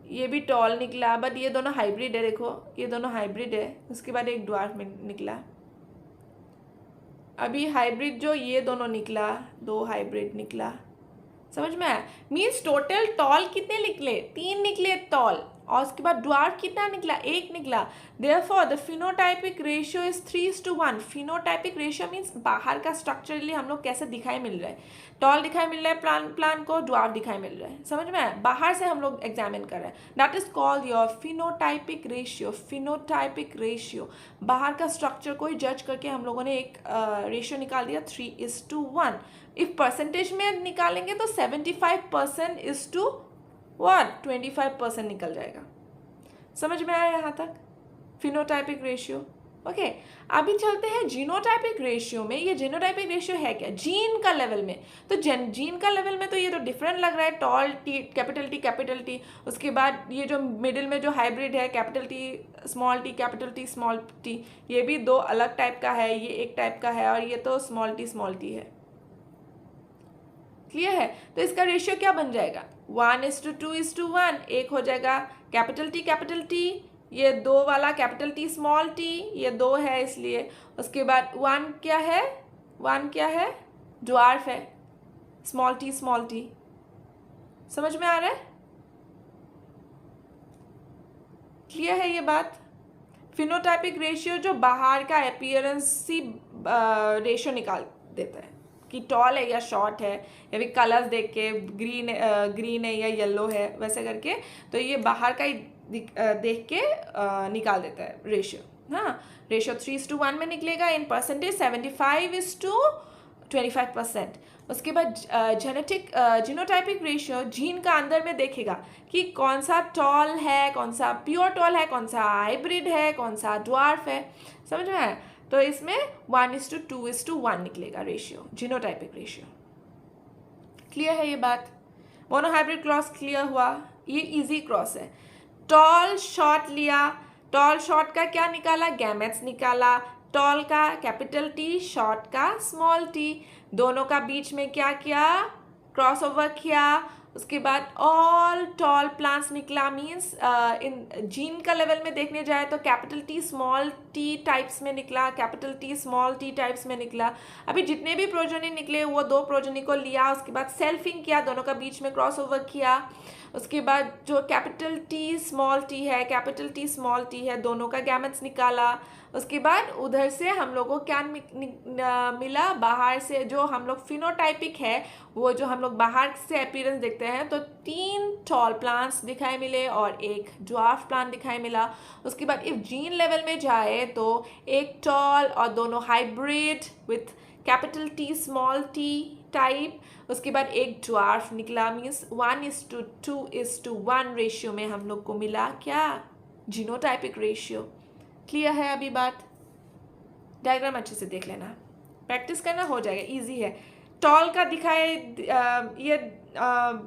ये भी टॉल निकला, बट ये दोनों हाइब्रिड है. देखो ये दोनों हाइब्रिड है. उसके बाद एक ड्वार्फ में निकला. अभी हाइब्रिड जो ये दोनों निकला, दो हाइब्रिड निकला. समझ में आया. मीन्स टोटल टॉल कितने निकले, 3 निकले टॉल, और उसके बाद ड्वार्फ कितना निकला, 1 निकला. Therefore the phenotypic ratio is 3:1. Phenotypic ratio means बाहर का स्ट्रक्चरली हम लोग कैसे दिखाई मिल रहा है. टॉल दिखाई मिल रहा है प्लान को, ड्वार्फ दिखाई मिल रहा है. समझ में आया. बाहर से हम लोग एग्जामिन कर रहे हैं. That is called your phenotypic ratio. Phenotypic ratio, बाहर का स्ट्रक्चर को ही जज करके हम लोगों ने एक रेशियो निकाल दिया, 3:1. इफ परसेंटेज में निकालेंगे तो 75% इज टू 25% निकल जाएगा. समझ में आया यहाँ तक फिनोटाइपिक रेशियो. ओके, अभी चलते हैं जीनोटाइपिक रेशियो में. ये जीनोटाइपिक रेशियो है क्या, जीन का लेवल में. तो जीन का लेवल में तो ये तो डिफरेंट लग रहा है, टॉल टी कैपिटल टी. उसके बाद ये जो मिडिल में जो हाइब्रिड है, capital T small T small T, ये भी दो अलग टाइप का है, ये एक टाइप का है, और ये तो स्मॉल टी है. क्लियर है. तो इसका रेशियो क्या बन जाएगा, 1:2:1. एक हो जाएगा कैपिटल टी, ये 2 वाला कैपिटल टी स्मॉल टी, ये 2 है इसलिए. उसके बाद 1 क्या है, ड्वार्फ है, स्मॉल टी. समझ में आ रहा है. क्लियर है ये बात. फिनोटाइपिक रेशियो जो बाहर का अपीयरेंसी रेशियो निकाल देता है कि टॉल है या शॉर्ट है, या फिर कलर्स देख के ग्रीन है या येलो है, वैसे करके. तो ये बाहर का ही देख के निकाल देता है रेशियो. हाँ, रेशियो 3:1 में निकलेगा. In percentage 75:25%. उसके बाद जीनोटाइपिक रेशियो, जीन का अंदर में देखेगा कि कौन सा टॉल है, कौन सा प्योर टॉल है, कौन सा हाइब्रिड है, कौन सा ड्वार्फ है. समझ में आया. तो इसमें 1:2:1 निकलेगा रेशियो, जीनोटाइपिक रेशियो. क्लियर है ये बात. मोनोहाइब्रिड क्रॉस क्लियर हुआ. ये इजी क्रॉस है. टॉल शॉर्ट लिया, टॉल शॉर्ट का क्या निकाला, गैमेट्स निकाला. टॉल का कैपिटल टी, शॉर्ट का स्मॉल टी. दोनों का बीच में क्या किया, क्रॉस ओवर किया. उसके बाद ऑल टॉल प्लांट्स निकला. मीन्स इन जीन का लेवल में देखने जाए तो capital T small T types में निकला, capital T small T types में निकला. अभी जितने भी प्रोजनी निकले वो 2 प्रोजनी को लिया. उसके बाद सेल्फिंग किया, दोनों का बीच में क्रॉस ओवर किया. उसके बाद जो कैपिटल टी स्मॉल टी है, दोनों का गैमेट्स निकाला. उसके बाद उधर से हम लोगों को क्या मिला, बाहर से जो हम लोग फिनोटाइपिक है, वो जो हम लोग बाहर से अपीयरेंस देखते हैं, तो 3 टॉल प्लांट्स दिखाई मिले और एक ड्वार्फ प्लांट दिखाई मिला. उसके बाद इफ जीन लेवल में जाए तो एक टॉल और दोनों hybrid with capital T small T type. उसके बाद एक ड्वार्फ निकला. मीन्स 1:2:1 रेशियो में हम लोग को मिला क्या, जीनोटाइपिक रेशियो. क्लियर है अभी बात. डायग्राम अच्छे से देख लेना, प्रैक्टिस करना, हो जाएगा, इजी है. टॉल का दिखाए, ये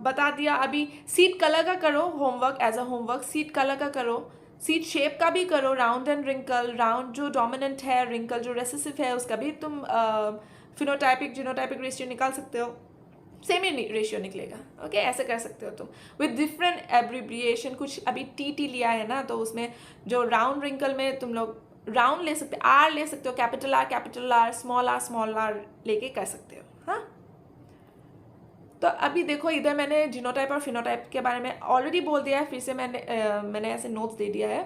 बता दिया। अभी सीट कलर का करो homework, as a homework seed colour का करो, सीट शेप का भी करो, राउंड एंड रिंकल, राउंड जो डोमिनेंट है, रिंकल जो रेसेसिव है, उसका भी तुम फिनोटाइपिक जीनोटाइपिक रेशियो निकाल सकते हो, सेम ही रेशियो निकलेगा। ओके ऐसे कर सकते हो तुम विद डिफरेंट एब्रिविएशन। कुछ अभी टी लिया है ना, तो उसमें जो राउंड रिंकल में तुम लोग राउंड ले सकते हो, आर ले सकते हो, कैपिटल आर, स्मॉल आर लेके कर सकते हो। हाँ, तो अभी देखो इधर मैंने जीनोटाइप और फिनोटाइप के बारे में ऑलरेडी बोल दिया है, फिर से मैंने ऐसे नोट्स दे दिया है।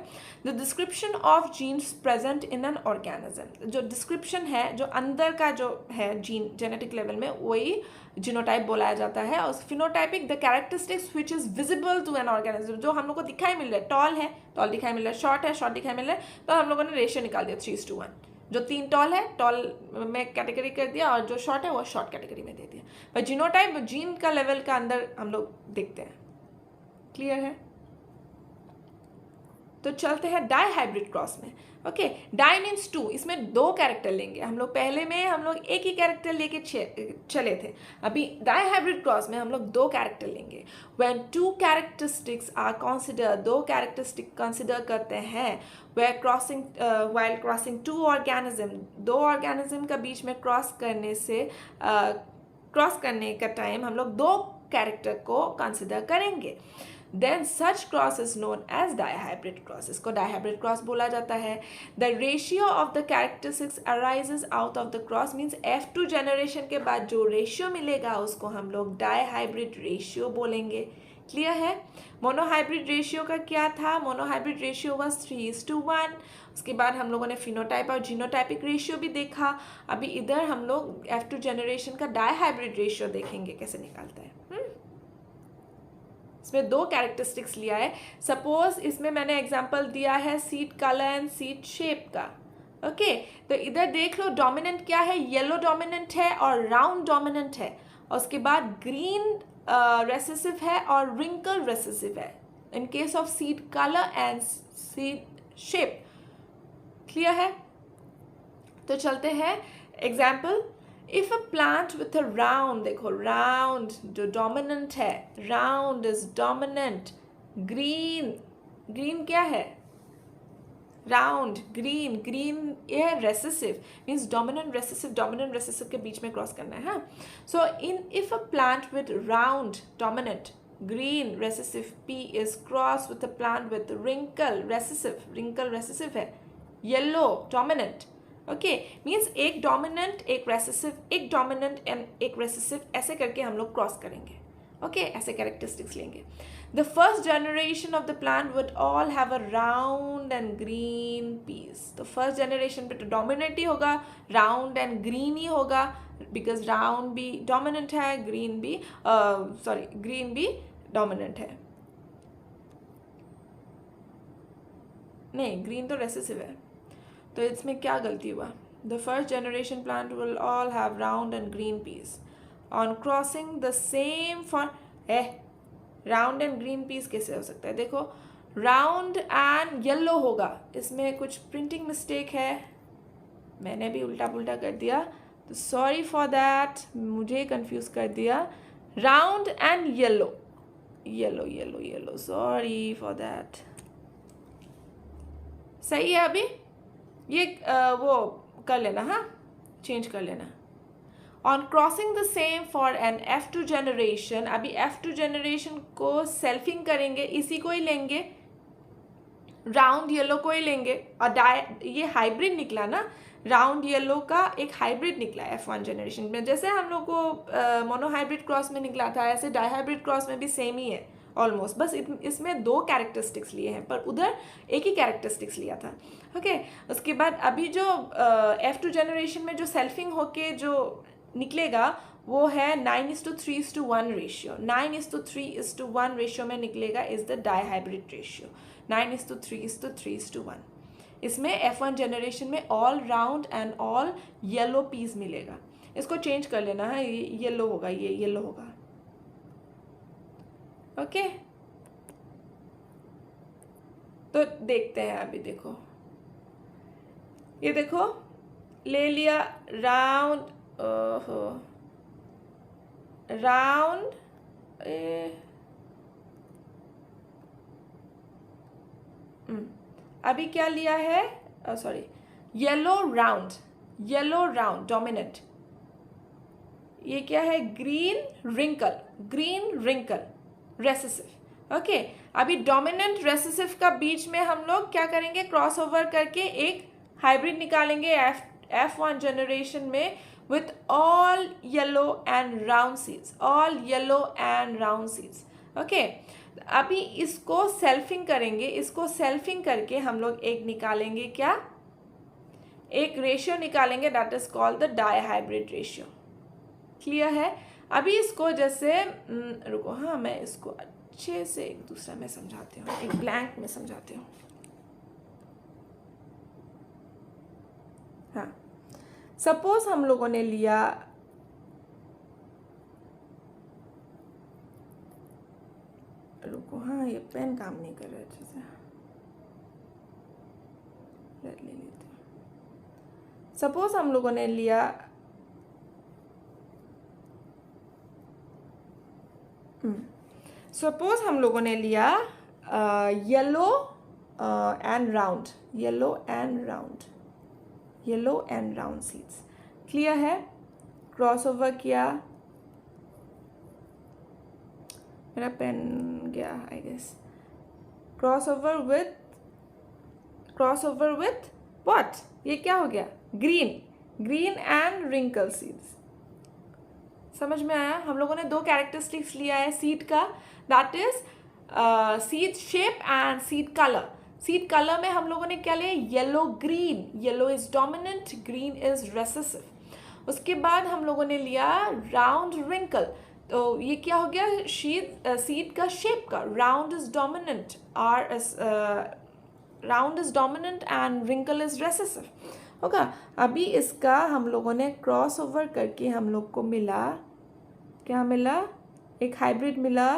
The description of genes present in N organism, जो डिस्क्रिप्शन है, जो अंदर का जो है जीन जेनेटिक लेवल में, वही जीनोटाइप बोला जाता है। और phenotypic the characteristics which is visible to an organism, जो हम लोग को दिखाई मिल रहा है, टॉल है टॉल दिखाई मिल रहा है, शॉर्ट है शॉर्ट दिखाई मिल रहा है, तो हम लोगों ने रेशियो निकाल दिया 3:1। जो 3 टॉल है टॉल में कैटेगरी कर दिया, और जो शॉर्ट है वो शॉर्ट कैटेगरी में दे दिया। पर जीनोटाइप जीन का लेवल का अंदर हम लोग देखते हैं। क्लियर है? तो चलते हैं डाई हाइब्रिड क्रॉस में। ओके, डाई मीन्स 2, इसमें 2 कैरेक्टर लेंगे हम लोग। पहले में हम लोग एक ही कैरेक्टर लेके चले थे, अभी डाई हाइब्रिड क्रॉस में हम लोग 2 कैरेक्टर लेंगे। When 2 characteristics are consider, 2 characteristic consider करते हैं, where crossing while crossing 2 organism, 2 organism का बीच में क्रॉस करने से क्रॉस करने का टाइम हम लोग 2 कैरेक्टर को कंसिडर करेंगे। Then such cross is known as dihybrid cross. इसको dihybrid cross बोला जाता है। The ratio of the characteristics arises out of the cross means F2 generation के बाद जो रेशियो मिलेगा उसको हम लोग dihybrid ratio बोलेंगे। क्लियर है? मोनोहाइब्रिड रेशियो का क्या था? Monohybrid ratio was 3:1। उसके बाद हम लोगों ने फिनोटाइप और जीनोटाइपिक रेशियो भी देखा। अभी इधर हम लोग F2 जनरेशन का डाईहाइब्रिड रेशियो देखेंगे कैसे निकालता है। इसमें 2 कैरेक्टरिस्टिक्स लिया है। सपोज इसमें मैंने एग्जांपल दिया है seat colour and seed shape का। ओके, तो इधर देख लो डोमिनेंट क्या है, येलो डोमिनेंट है और राउंड डोमिनेंट है, और उसके बाद ग्रीन रेसेसिव है और रिंकल रेसेसिव है in case of seed colour and seed shape. Clear है? तो चलते हैं example. If a plant with a round, देखो राउंड जो डोमिनेंट है, round is dominant, green, green क्या है, राउंड ग्रीन, ग्रीन ये रेसेसिव मीन्स डोमिनेंट रेसेसिव के बीच में क्रॉस करना है। हाँ, so if a plant with round dominant green recessive pea is cross with a plant with wrinkle recessive है, येलो डोमिनेंट। ओके, मीन्स एक डोमिनेंट एक रेसेसिव, एक डोमिनेंट एंड एक रेसेसिव, ऐसे करके हम लोग क्रॉस करेंगे। ओके, ऐसे कैरेक्टरिस्टिक्स लेंगे। The first generation of the plant would all have a round and green peas. तो फर्स्ट जनरेशन पे तो डोमिनेंट ही होगा, राउंड एंड ग्रीन ही होगा, बिकॉज राउंड भी डोमिनेंट है, ग्रीन भी डोमिनेंट है। नहीं, ग्रीन तो रेसेसिव है, तो इसमें क्या गलती हुआ? The first generation plant will all have round and green peas on crossing the same for round and green peas कैसे हो सकता है? देखो राउंड एंड येलो होगा, इसमें कुछ प्रिंटिंग मिस्टेक है, मैंने भी उल्टा पुल्टा कर दिया, तो सॉरी फॉर दैट, मुझे कंफ्यूज कर दिया। Round and yellow, sorry for that. सही है? अभी ये वो कर लेना, हाँ चेंज कर लेना। On crossing the same for an F2 generation, अभी F2 जनरेशन को सेल्फिंग करेंगे, इसी को ही लेंगे, राउंड येलो को ही लेंगे, और ये हाइब्रिड निकला ना, राउंड येलो का एक हाइब्रिड निकला F1 जनरेशन में, जैसे हम लोग को मोनोहाइब्रिड क्रॉस में निकला था, ऐसे डाईहाइब्रिड क्रॉस में भी सेम ही है ऑलमोस्ट, बस इसमें 2 कैरेक्टरिस्टिक्स लिए हैं, पर उधर एक ही कैरेक्टरिस्टिक्स लिया था। ओके, उसके बाद अभी जो F2 जनरेशन में जो सेल्फिंग होके जो निकलेगा वो है 9:3:1 रेशियो। 9:3:1 रेशियो में निकलेगा इज द डाईहाइब्रिड रेशियो, 9:3:1। इसमें F1 जनरेशन में all round and all yellow peas मिलेगा। इसको चेंज कर लेना है, येलो होगा, ये येलो होगा। ओके, तो देखते हैं अभी। देखो ये देखो ले लिया राउंड, ओहो राउंड अभी क्या लिया है, sorry, yellow round, yellow round dominant. ये क्या है, green wrinkle, green wrinkle recessive. Okay, अभी डोमिनेंट रेसेसिव का बीच में हम लोग क्या करेंगे, क्रॉस ओवर करके एक हाइब्रिड निकालेंगे F1 जनरेशन में with all yellow and round seeds, all yellow and round seeds। Okay, अभी इसको सेल्फिंग करेंगे, इसको सेल्फिंग करके हम लोग एक निकालेंगे, क्या, एक रेशियो निकालेंगे, that is called the dihybrid ratio. Clear है। अभी इसको जैसे रुको, हाँ मैं इसको अच्छे से एक दूसरा में समझाती हूँ, एक ब्लैंक में समझाती हूँ। हाँ, सपोज हम लोगों ने लिया रुको, हाँ ये पेन काम नहीं कर रहा अच्छे से, ले लेते हैं। सपोज हम लोगों ने लिया सपोज हम लोगों ने लिया yellow and round, yellow and round, yellow and round seeds. Clear है। क्रॉस ओवर किया, मेरा पेन गया I guess. Cross over with what, ये क्या हो गया, green, green and wrinkle seeds. समझ में आया। हम लोगों ने दो कैरेक्टरिस्टिक्स लिया है सीड का, that is seed shape and seed colour. Seed colour में हम लोगों ने क्या लिया, yellow green, yellow is dominant, green is recessive. उसके बाद हम लोगों ने लिया राउंड रिंकल, तो ये क्या हो गया, सीड का शेप का, round is dominant, round is dominant and wrinkle is recessive होगा। अभी इसका हम लोगों ने क्रॉस ओवर करके हम लोग को मिला, क्या मिला, एक हाइब्रिड मिला,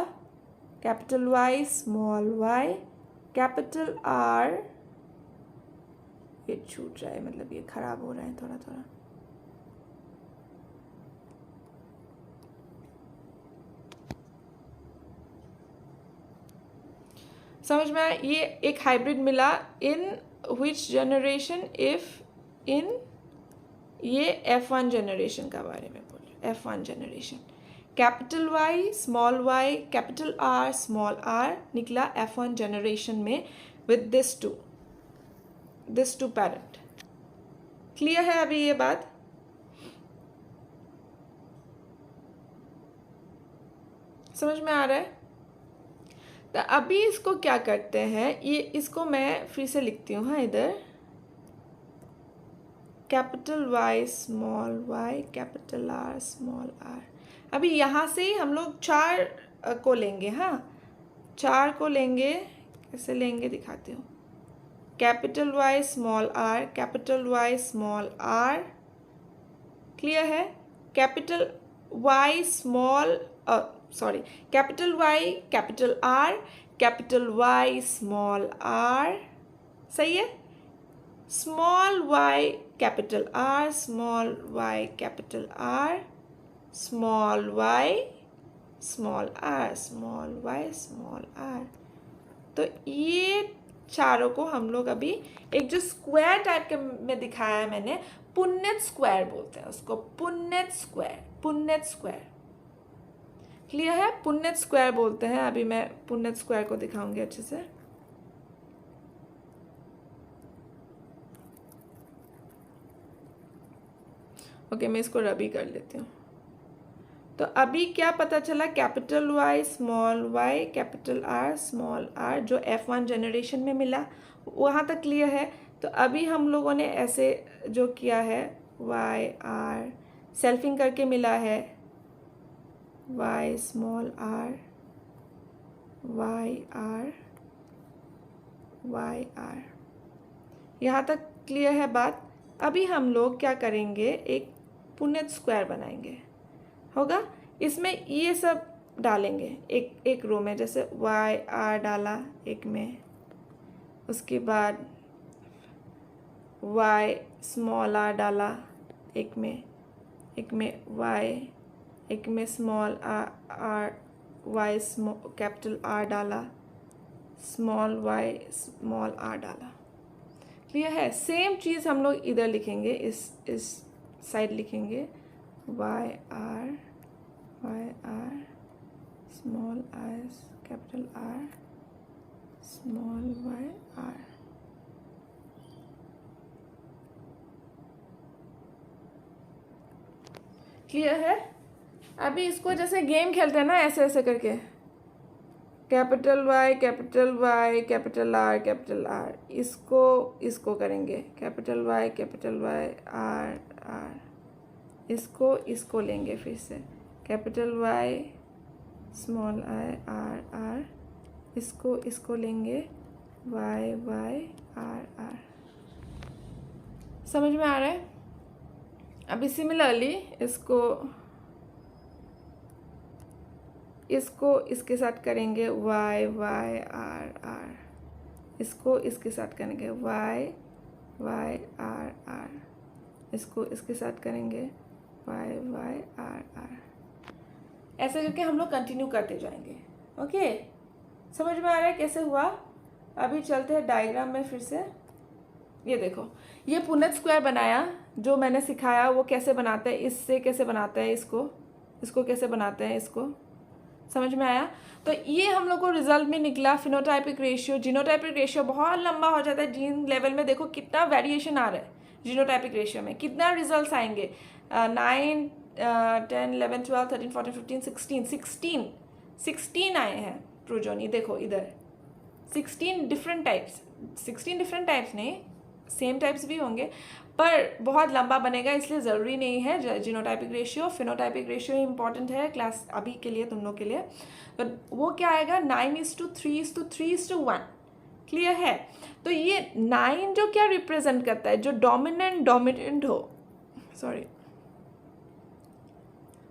capital Y small Y capital R, ये छूट रहा है, मतलब ये खराब हो रहा है थोड़ा थोड़ा, समझ में आया। ये एक हाइब्रिड मिला इन विच जनरेशन, इफ इन, ये F1 जनरेशन का बारे में बोल रहे, F1 generation, capital Y small Y capital R small R निकला F1 जनरेशन में with this two parent. Clear है अभी ये बात। समझ में आ रहा है। तो अभी इसको क्या करते हैं, ये इसको मैं फिर से लिखती हूँ, हाँ इधर capital Y small Y capital R small R. अभी यहाँ से ही हम लोग 4 को लेंगे, हाँ 4 को लेंगे, कैसे लेंगे दिखाती हूँ, capital Y small R capital Y small R. Clear है। Capital Y small, sorry, capital Y capital R capital Y small R, सही है। Small Y capital R small Y capital R small Y small R small Y small R. तो ये चारों को हम लोग अभी एक जो स्क्वायर टाइप के में दिखाया है मैंने, पुन्नेट स्क्वायर बोलते हैं उसको, पुन्नेट स्क्वायर, पुन्नेट स्क्वायर। क्लियर है, पुन्नेट स्क्वायर बोलते हैं। अभी मैं पुन्नेट स्क्वायर को दिखाऊंगी अच्छे से। ओके, मैं इसको रबी कर लेती हूँ। तो अभी क्या पता चला, capital Y small Y capital R small R, जो F1 जनरेशन में मिला, वहाँ तक क्लियर है। तो अभी हम लोगों ने ऐसे जो किया है, वाई आर सेल्फिंग करके मिला है, Y small R Y R Y R, यहाँ तक क्लियर है बात। अभी हम लोग क्या करेंगे, एक पुन्नेट स्क्वायर बनाएंगे, होगा। इसमें ये सब डालेंगे एक रो में, जैसे वाई आर डाला एक में, उसके बाद वाई स्मॉल आर डाला एक में वाई एक में small R Y capital R डाला, स्मॉल वाई स्मॉल आर डाला। क्लियर है? सेम चीज़ हम लोग इधर लिखेंगे, इस साइड लिखेंगे Y R small I capital R small Y R. Clear है? अभी इसको जैसे गेम खेलते हैं ना, ऐसे ऐसे करके, कैपिटल वाई कैपिटल आर, इसको करेंगे कैपिटल वाई आर, इसको लेंगे फिर से capital Y small I R, इसको लेंगे वाई आर। समझ में आ रहा है? अभी सिमिलरली इसको इसके साथ करेंगे वाई आर, इसको इसके साथ करेंगे वाई आर, इसको इसके साथ करेंगे वाई आर। ऐसे करके हम लोग कंटिन्यू करते जाएंगे। ओके, समझ में आ रहा है कैसे हुआ? अभी चलते हैं डायग्राम में फिर से। ये देखो, ये पुनेट स्क्वायर बनाया जो मैंने सिखाया, वो कैसे बनाते हैं, इससे कैसे बनाते हैं, इसको कैसे बनाते हैं, इसको समझ में आया? तो ये हम लोग को रिजल्ट में निकला फिनोटाइपिक रेशियो। जीनोटाइपिक रेशियो बहुत लंबा हो जाता है, जीन लेवल में देखो कितना वेरिएशन आ रहा है जीनोटाइपिक रेशियो में, कितना रिजल्ट्स आएंगे, 9, 10, 11, 12, 13, 14, 15, 16 आए हैं प्रोजोनी। देखो इधर 16 डिफरेंट टाइप्स नहीं, सेम टाइप्स भी होंगे, पर बहुत लंबा बनेगा, इसलिए ज़रूरी नहीं है genotypic ratio. Phenotypic ratio important है क्लास अभी के लिए, तुम लोग के लिए। तो वो क्या आएगा, 9:3:3:1। क्लियर है? तो ये 9 जो क्या रिप्रेजेंट करता है, जो डोमिनेंट हो, सॉरी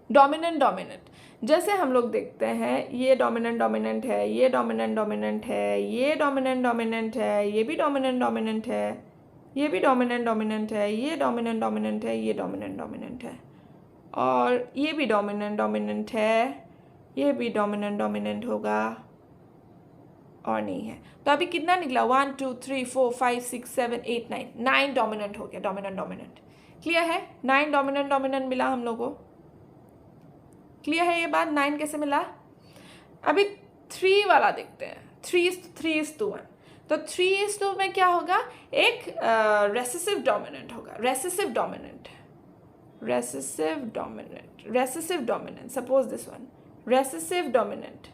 डोमिनेंट, जैसे हम लोग देखते हैं ये डोमिनेंट है, ये डोमिनेंट है, ये डोमिनेंट है, ये भी डोमिनेंट है, ये भी डोमिनेंट है, ये डोमिनेंट है, ये डोमिनेंट है, और ये भी डोमिनेंट है, ये भी डोमिनेंट होगा, और नहीं है। तो अभी कितना निकला, 1 2 3 4 5 6 7 8 9 डोमिनेंट हो गया, डोमिनेंट। क्लियर है? 9 डोमिनेंट मिला हम लोग को। क्लियर है ये बात? 9 कैसे मिला? अभी 3 वाला देखते हैं, 3:1। तो 3:2 में क्या होगा, एक रेसेसिव डोमिनेंट होगा, recessive dominant, suppose this one recessive dominant,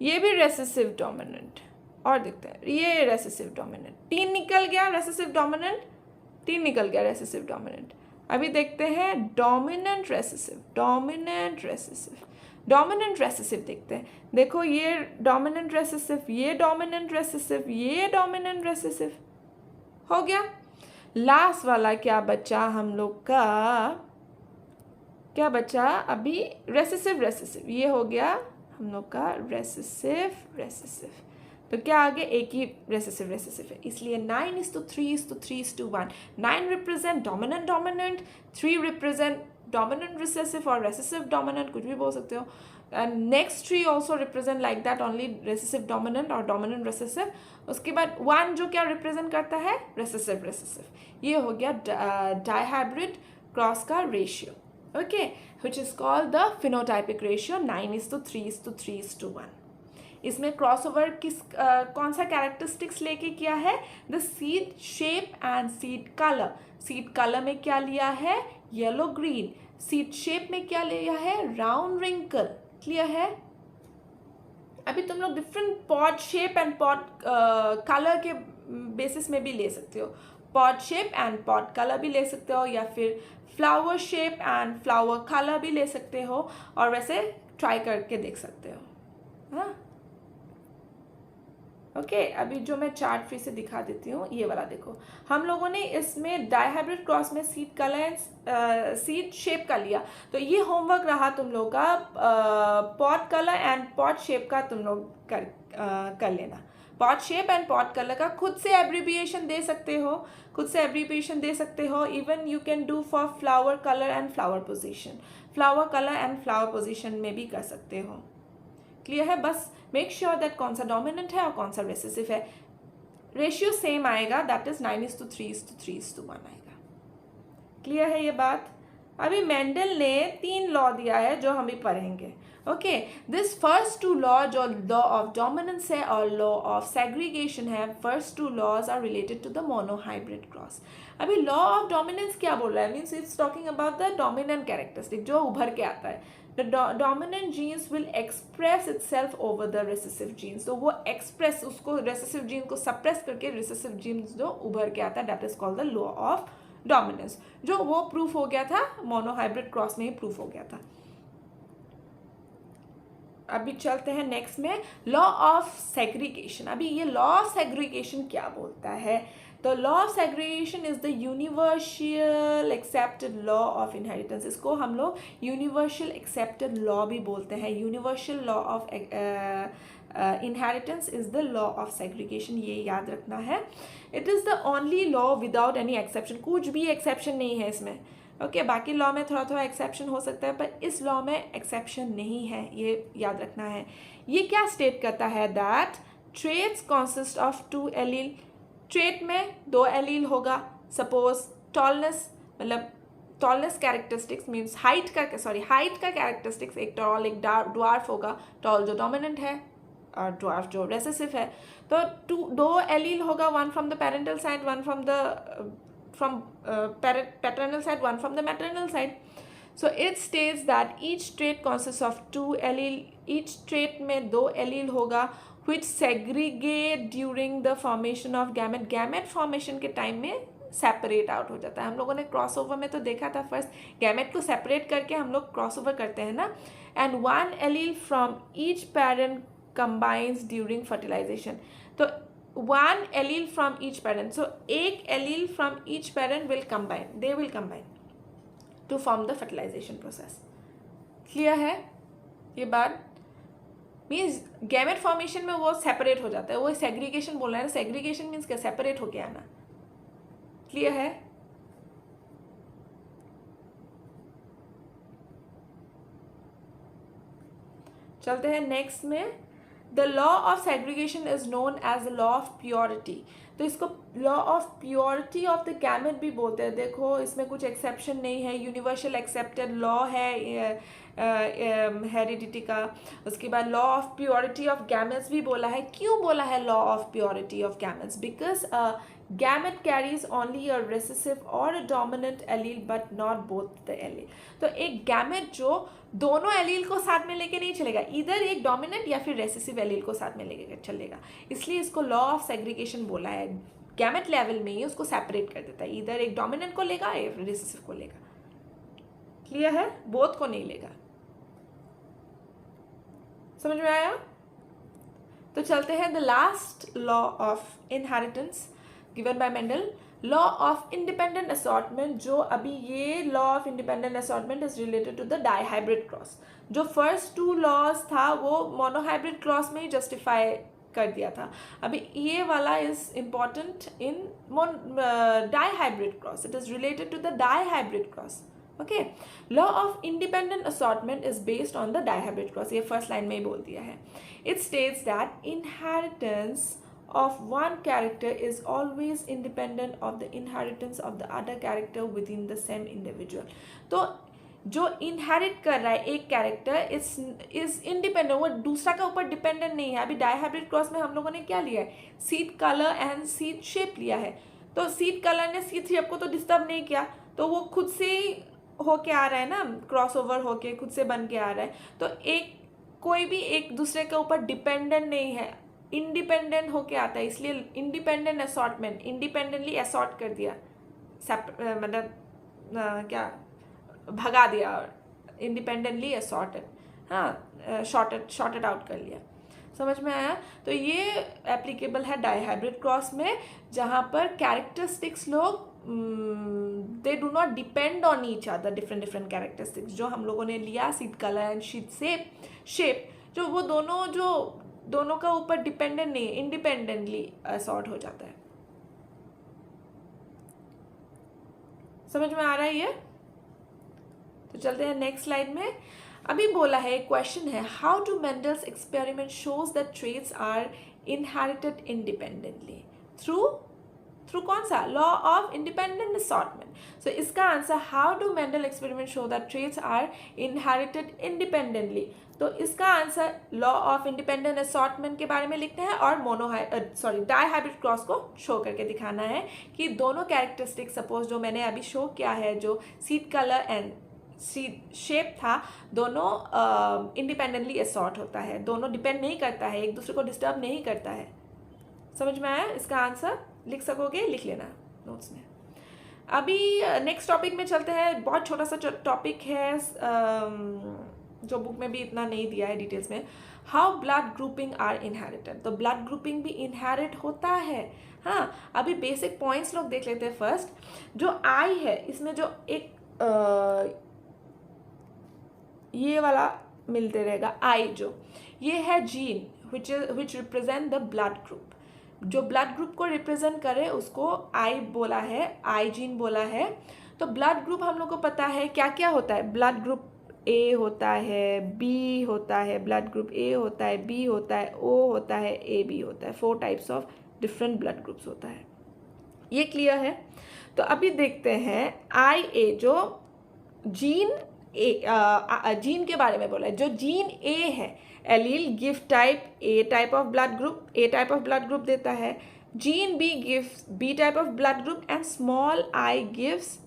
ये भी रेसेसिव डोमिनेंट, और देखते हैं ये रेसेसिव डोमिनेंट। 3 निकल गया रेसेसिव डोमिनेंट। अभी देखते हैं डोमिनेंट रेसेसिव देखते हैं। देखो ये डोमिनेंट रेसेसिव, ये डोमिनेंट रेसेसिव हो गया। लास्ट वाला क्या बचा हम लोग का, क्या बचा अभी, रेसेसिव, ये हो गया हम लोग का रेसेसिव। तो क्या आगे एक ही रेसेसिव है, इसलिए 9:3:3:1। 9 represent dominant, 3 represent dominant recessive और रेसेसिव डोमिनेंट, कुछ भी बोल सकते हो। And next 3 also represent like that, only recessive dominant और डोमिनेंट रेसेसिव। उसके बाद 1 जो क्या रिप्रेजेंट करता है, रेसेसिव। ये हो गया डायहाइब्रिड क्रॉस का ratio, okay, which is called the phenotypic ratio 9:3:3:1। इसमें क्रॉसओवर कौन सा कैरेक्टरिस्टिक्स लेके किया है, the seed shape and seed colour. Seed colour में क्या लिया है, येलो ग्रीन। सीड शेप में क्या लिया है, राउंड रिंकल। क्लियर है? अभी तुम लोग different pod shape and pod colour के बेसिस में भी ले सकते हो। Pod shape and pod colour भी ले सकते हो, या फिर flower shape and flower colour भी ले सकते हो, और वैसे ट्राई करके देख सकते हो। हाँ, ओके, अभी जो मैं चार्ट फिर से दिखा देती हूँ, ये वाला देखो। हम लोगों ने इसमें डायहाइब्रिड क्रॉस में seed colour and seed shape का लिया, तो ये होमवर्क रहा तुम लोग का। Pot colour and pot shape का तुम लोग कर लेना। Pot shape and pot colour का खुद से एब्रीविएशन दे सकते हो, खुद से एब्रीविएशन दे सकते हो. Even you can do for flower colour and flower position, flower colour and flower position में भी कर सकते हो. क्लियर है? बस मेक श्योर दैट कौन सा डोमिनेंट है और कौन सा रेसेसिव है. रेशियो सेम आएगा, दैट इज 9:3:3:1 आएगा. क्लियर है ये बात? अभी मेंडल ने 3 लॉ दिया है जो हम भी पढ़ेंगे. ओके, दिस फर्स्ट 2 लॉ जो लॉ ऑफ डोमिनेंस है और लॉ ऑफ सेग्रीगेशन है, first 2 laws are related to the monohybrid cross. अभी लॉ ऑफ डोमिनेंस क्या बोल रहा है? Means it's talking about the dominant characteristic जो उभर के आता है. The dominant genes will express itself over the recessive genes. तो वो express उसको recessive gene को suppress करके recessive genes जो उभर के आता है, that is called the law of dominance. जो वो proof हो गया था monohybrid cross में ही proof हो गया था. अभी चलते हैं नेक्स्ट में लॉ ऑफ सेग्रीगेशन. अभी ये लॉ ऑफ सेग्रीगेशन क्या बोलता है? The law of segregation is the universal accepted law of inheritance. इसको हम लोग universal accepted law भी बोलते हैं. Universal law of inheritance is the law of segregation. ये याद रखना है. It is the only law without any exception. कुछ भी exception नहीं है इसमें. ओके, बाकी लॉ में थोड़ा थोड़ा एक्सेप्शन हो सकता है, पर इस लॉ में एक्सेप्शन नहीं है, ये याद रखना है. ये क्या स्टेट करता है? That traits consist of 2 allele. Trait में 2 एलील होगा. सपोज टॉलनेस, मतलब टॉलनेस कैरेक्टरिस्टिक्स मीन्स हाइट का कैरेक्टरिस्टिक्स, एक टॉल एक ड्वार्फ होगा. टॉल जो डोमिनेंट है और ड्वार्फ जो रेसेसिव है. तो 2 एलील होगा, one from the parental side, one from the paternal side, one from the maternal side. So it states that each trait consists of 2 allele. Each trait में 2 allele होगा which segregate during the formation of gamete. Gamete formation के time में separate out हो जाता है. हम लोगों ने क्रॉसओवर में तो देखा था, फर्स्ट गैमेट को सेपरेट करके हम लोग क्रॉसओवर करते हैं ना. And 1 allele from each parent combines during fertilization. तो 1 allele from each parent. So एक allele from each parent will combine. They will combine to form the fertilization process. Clear है ये बात? मीन्स गैमेट फॉर्मेशन में वो separate हो जाता है. वो सेग्रीगेशन बोल रहा है. सेग्रीगेशन मीन्स क्या? सेपरेट होके आना. क्लियर है? चलते हैं नेक्स्ट में. The law of segregation is known as the law of purity. तो इसको law of purity of the gamete भी बोलते हैं. देखो इसमें कुछ exception नहीं है. universal accepted law है हेरिडिटी का. उसके बाद law of purity of gametes भी बोला है. क्यों बोला है law of purity of gametes? Because gamete carries only a recessive और a dominant allele but not both the allele. तो एक गैमेट जो दोनों एलील को साथ में लेके नहीं चलेगा, इधर एक डोमिनेंट या फिर रेसेसिव एलील को साथ में लेके चलेगा. इसलिए इसको लॉ ऑफ सेग्रीगेशन बोला है. गैमेट लेवल में ही उसको सेपरेट कर देता है. इधर एक डोमिनेंट को लेगा या फिर रेसेसिव को लेगा. क्लियर है? बोथ को नहीं लेगा. समझ में आया? तो चलते हैं the last law of inheritance given by Mendel, law of independent assortment. जो अभी ये law of independent assortment is related to the dihybrid cross. जो फर्स्ट 2 लॉज था वो मोनोहाइब्रिड क्रॉस में ही जस्टिफाई कर दिया था. अभी ये वाला is important in dihybrid cross. It is related to the dihybrid cross. Okay, law of independent assortment is based on the dihybrid cross. ये फर्स्ट लाइन में ही बोल दिया है. It states that inheritance of one character is always independent of the inheritance of the other character within the same individual. तो जो inherit कर रहा है एक कैरेक्टर इज इंडिपेंडेंट, वो दूसरा के ऊपर डिपेंडेंट नहीं है. अभी डाईहाइब्रिड क्रॉस में हम लोगों ने क्या लिया है? Seed colour and seed shape लिया है. तो सीड कलर ने सीड शेप को तो डिस्टर्ब नहीं किया, तो वो खुद से ही होके आ रहा है ना, क्रॉस ओवर होके खुद से बन के आ रहा है. तो एक कोई भी एक दूसरे के ऊपर डिपेंडेंट नहीं है, इंडिपेंडेंट होके आता है. इसलिए इंडिपेंडेंट असॉर्टमेंट, इंडिपेंडेंटली असॉर्ट कर दिया, मतलब क्या भगा दिया, इंडिपेंडेंटली असॉर्टेड, हाँ शॉर्टेड आउट कर लिया. समझ में आया? तो ये एप्लीकेबल है डाईहाइब्रिड क्रॉस में, जहाँ पर कैरेक्टरिस्टिक्स लोग they do not depend on each other. Different characteristics जो हम लोगों ने लिया, seed colour and sheet shape, जो वो दोनों जो दोनों का ऊपर डिपेंडेंट नहीं, इंडिपेंडेंटली असॉर्ट हो जाता है। समझ में आ रहा है ये? तो चलते हैं नेक्स्ट स्लाइड में। अभी बोला है, क्वेश्चन है, how do Mendel's experiment shows that traits are inherited independently through कौन सा? Law of independent assortment. So इसका answer, how do Mendel experiment show that traits are inherited independently. तो इसका answer law of independent assortment के बारे में लिखना है और डाइहाइब्रिड क्रॉस को शो करके दिखाना है कि दोनों कैरेक्टरिस्टिक, सपोज जो मैंने अभी शो किया है, जो seed colour and seed shape था, दोनों इंडिपेंडेंटली असॉर्ट होता है, दोनों डिपेंड नहीं करता है, एक दूसरे को डिस्टर्ब नहीं करता है। समझ में आया? इसका आंसर लिख सकोगे, लिख लेना नोट्स में। अभी नेक्स्ट टॉपिक में चलते हैं। बहुत छोटा सा टॉपिक है जो बुक में भी इतना नहीं दिया है डिटेल्स में। How blood grouping are inherited. तो ब्लड ग्रुपिंग भी इनहेरिट होता है। हाँ, अभी बेसिक पॉइंट्स लोग देख लेते हैं। फर्स्ट जो आई है, इसमें जो एक ये वाला मिलते रहेगा आई, जो ये है gene which represent the blood group. जो ब्लड ग्रुप को रिप्रेजेंट करे उसको आई बोला है, आई जीन बोला है। तो ब्लड ग्रुप हम लोग को पता है क्या क्या होता है। ब्लड ग्रुप ए होता है, बी होता है, ब्लड ग्रुप ए होता है, बी होता है, ओ होता है, ए बी होता है। 4 types of different blood groups होता है। ये क्लियर है? तो अभी देखते हैं आई ए, जो जीन जीन के बारे में बोला है। जो जीन ए है, allele give type A type of blood group, A type of blood group देता है। Gene B gives B type of blood group and small I gives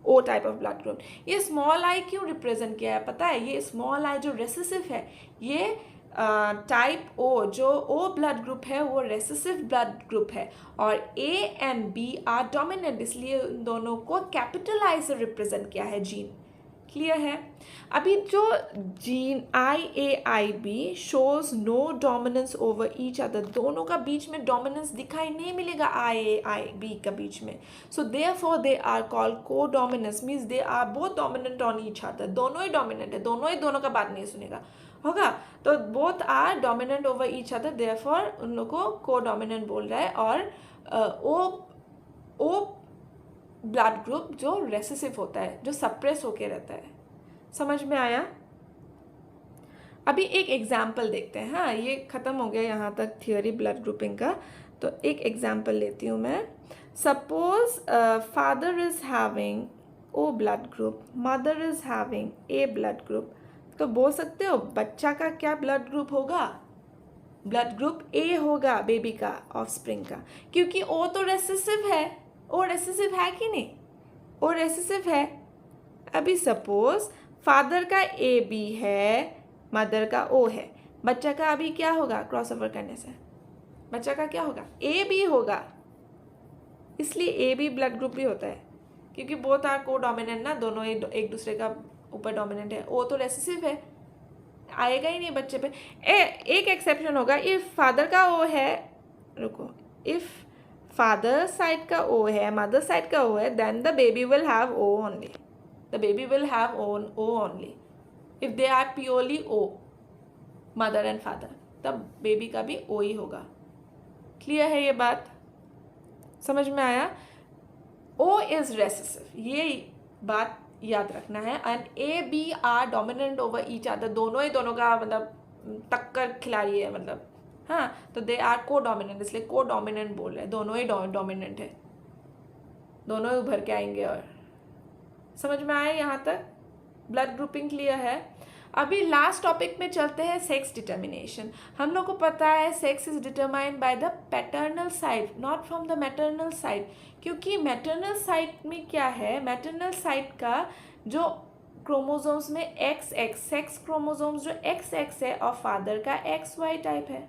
O type of blood group. ये small I क्यों represent किया है पता है? ये small आई जो रेसेसिव है, ये टाइप ओ, जो ओ ब्लड ग्रुप है वो रेसेसिव ब्लड ग्रुप है, और A and B are dominant, इसलिए उन दोनों को कैपिटल आई से रिप्रेजेंट किया है जीन। क्लियर है? अभी जो gene I A I B shows no dominance over each other, दोनों का बीच में डोमिनेंस दिखाई नहीं मिलेगा आई ए आई बी का बीच में। So therefore they are called codominance, means they are both dominant on each other. दोनों ही डोमिनेंट है, दोनों ही दोनों का बात नहीं सुनेगा, होगा। तो both are dominant over each other, therefore उन लोगों को को डोमिनेंट बोल रहा है। और ओ ब्लड ग्रुप जो रेसेसिव होता है, जो सप्रेस होके रहता है। समझ में आया? अभी एक एग्जाम्पल देखते हैं। हाँ, ये ख़त्म हो गया यहाँ तक थियोरी ब्लड ग्रुपिंग का। तो एक एग्जाम्पल लेती हूँ मैं। Suppose father is having O blood group, mother is having A blood group. तो बोल सकते हो बच्चा का क्या ब्लड ग्रुप होगा? ब्लड ग्रुप ए होगा, बेबी का, ऑफस्प्रिंग का, क्योंकि ओ तो रेसेसिव है। ओ रेसेसिव है कि नहीं? ओ रेसेसिव है। अभी सपोज फादर का ए बी है, मदर का ओ है, बच्चा का अभी क्या होगा? क्रॉस ओवर करने से बच्चा का क्या होगा? ए बी होगा। इसलिए ए बी ब्लड ग्रुप भी होता है, क्योंकि बोथ आर को डोमिनेंट ना, दोनों एक दूसरे का ऊपर डोमिनेंट है। ओ तो रेसेसिव है, आएगा ही नहीं बच्चे पे। एक एक्सेप्शन होगा, इफ फादर का ओ है, रुको, इफ फादर साइड का ओ है, मदर साइड का ओ है, then the baby will have O only. The baby will have O only if they are purely O, mother and father, तब baby का भी ओ ही होगा। क्लियर है ये बात? समझ में आया? ओ इज रेसेसिव, ये बात याद रखना है। And A B are dominant over each other, दोनों ही दोनों का मतलब टक्कर खिलाड़ी है, मतलब हाँ। तो दे आर को डोमिनेंट, इसलिए को डोमिनेंट बोल रहे हैं, दोनों ही डोमिनेंट है, दोनों ही उभर के आएंगे। और समझ में आया यहाँ तक? ब्लड ग्रुपिंग क्लियर है? अभी लास्ट टॉपिक में चलते हैं, सेक्स डिटर्मिनेशन। हम लोग को पता है sex is determined by the paternal side, not from the maternal side. क्योंकि मैटरनल साइड में क्या है, मैटरनल साइड का जो क्रोमोसोम्स में XX, सेक्स क्रोमोसोम्स जो XX है, और फादर का XY टाइप है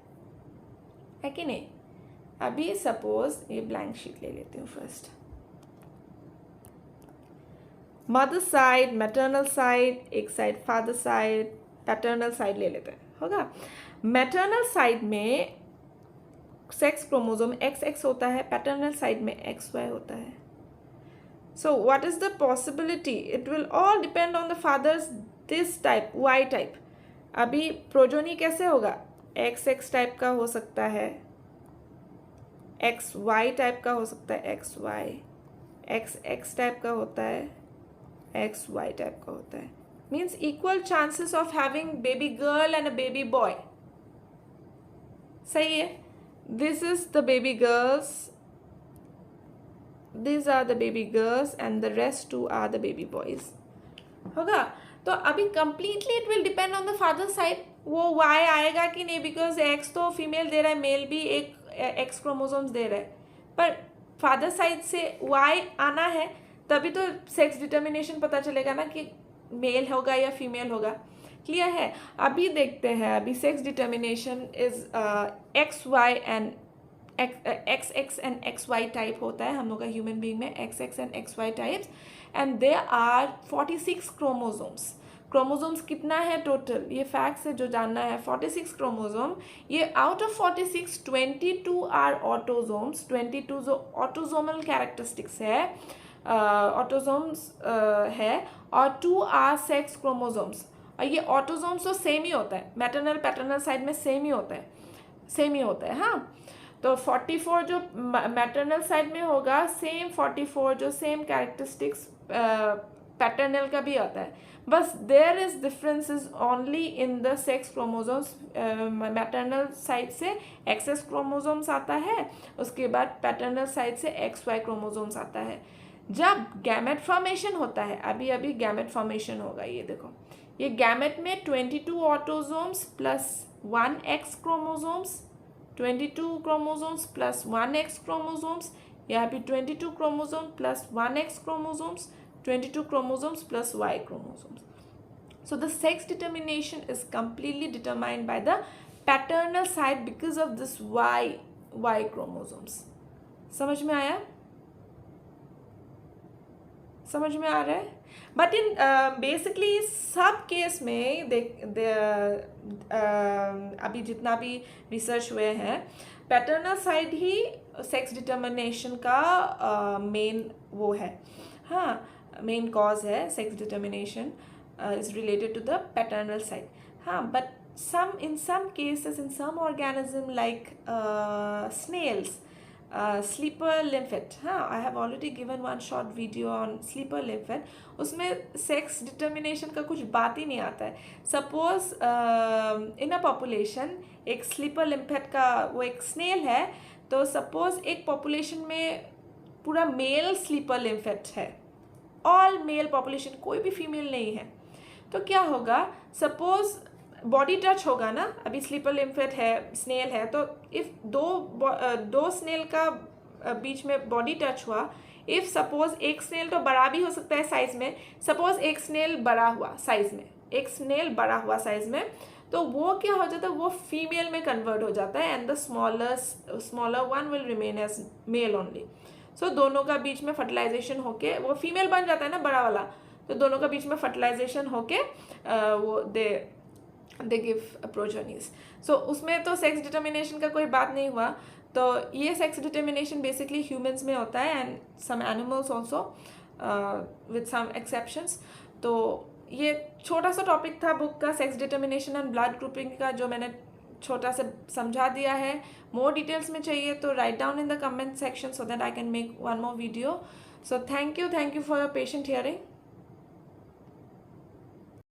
कि नहीं? अभी सपोज ये ब्लैंक शीट ले लेती हूँ first. Mother side, maternal side, एक side father side, paternal side ले लेते हैं, होगा। मैटरनल साइड में सेक्स क्रोमोसोम XX होता है, पैटर्नल साइड में XY होता है। So what is the possibility? It will all depend on the father's this type, Y type. अभी प्रोजोनी कैसे होगा? एक्स एक्स टाइप का हो सकता है, एक्स वाई टाइप का हो सकता है, X Y, X X type का होता है, एक्स वाई टाइप का होता है. Means equal chances of having baby girl and a baby boy. सही है. This is the baby girls, these are the baby girls and the rest two are the baby boys. होगा. तो अभी completely it will depend on the father side, वो y आएगा कि नहीं, because x तो फीमेल दे रहा है, मेल भी एक x क्रोमोसोम्स दे रहा है, पर फादर साइड से y आना है तभी तो सेक्स डिटर्मिनेशन पता चलेगा ना कि मेल होगा या फीमेल होगा. क्लियर है. अभी देखते हैं. अभी sex determination is X Y and X X and X Y type होता है हम लोग का ह्यूमन बीइंग में, X X and X Y types, and they are 46 chromosomes. Chromosomes कितना है टोटल, ये फैक्ट्स है जो जानना है. 46 क्रोमोसोम. ये आउट ऑफ 46 22 आर ऑटोजोम्स. 22 जो ऑटोजोमल कैरेक्टरिस्टिक्स है, ऑटोजोम्स है, और 2 आर सेक्स क्रोमोसोम्स. और ये ऑटोजोम्स तो सेम ही होता है, मैटरनल पैटर्नल साइड में सेम ही होता है, सेम ही होता है. हाँ, तो 44 जो मैटरनल साइड में होगा, सेम 44 जो सेम कैरेक्टरिस्टिक्स पैटर्नल का भी आता है. बस there is differences only in the sex chromosomes. Maternal side से एक्सएस क्रोमोसोम्स आता है, उसके बाद पैटर्नल साइड से एक्स वाई क्रोमोसोम्स आता है. जब गैमेट फॉर्मेशन होता है, अभी अभी गैमेट फॉर्मेशन होगा, ये देखो, ये गैमेट में 22 autosomes plus 1 x chromosomes, 22 chromosomes plus 1 X chromosomes. यहाँ पे 22 chromosomes plus 1 X chromosomes, 22 chromosomes plus Y chromosomes. So the sex determination is completely determined by the paternal side because of this Y chromosomes. समझ में आया? समझ में आ रहा है? बट इन बेसिकली सब केस में अभी जितना भी रिसर्च हुए हैं, पैटर्नल साइड ही सेक्स डिटर्मिनेशन का मेन वो है. हाँ, मेन कॉज है. Sex determination is related to the paternal side. हाँ, but in some cases, in some organism like snails, sleeper lymphet. हाँ, I have already given one short video on sleeper lymphet. उसमें sex determination का कुछ बात ही नहीं आता है. Suppose in a population एक स्लीपर लिम्फेट का वो एक स्नेल है, तो सपोज एक पॉपुलेशन में पूरा मेल स्लीपर लिम्फेट है, ऑल मेल पॉपुलेशन, कोई भी फीमेल नहीं है, तो क्या होगा, सपोज बॉडी टच होगा ना. अभी स्लीपर लिम्फेट है, स्नेल है, तो इफ दो स्नेल का बीच में बॉडी टच हुआ, इफ सपोज एक स्नेल तो बड़ा भी हो सकता है साइज में, सपोज एक स्नेल बड़ा हुआ साइज में, एक स्नेल बड़ा हुआ साइज में, तो वो क्या हो जाता है, वो फीमेल में कन्वर्ट हो जाता है, and the smaller one will remain as male only. So दोनों का बीच में फर्टिलाइजेशन होके वो फीमेल बन जाता है ना, बड़ा वाला, तो दोनों का बीच में फर्टिलाइजेशन होके वो दे गिव प्रोजेनीज. सो उसमें तो सेक्स डिटर्मिनेशन का कोई बात नहीं हुआ. तो ये सेक्स डिटर्मिनेशन बेसिकली ह्यूमंस में होता है, and some animals also with some exceptions. तो ये छोटा सा टॉपिक था बुक का, sex determination and blood grouping का, जो मैंने छोटा सा समझा दिया है. मोर डिटेल्स में चाहिए तो write down in the comment section so that I can make one more video. So thank you for your patient hearing.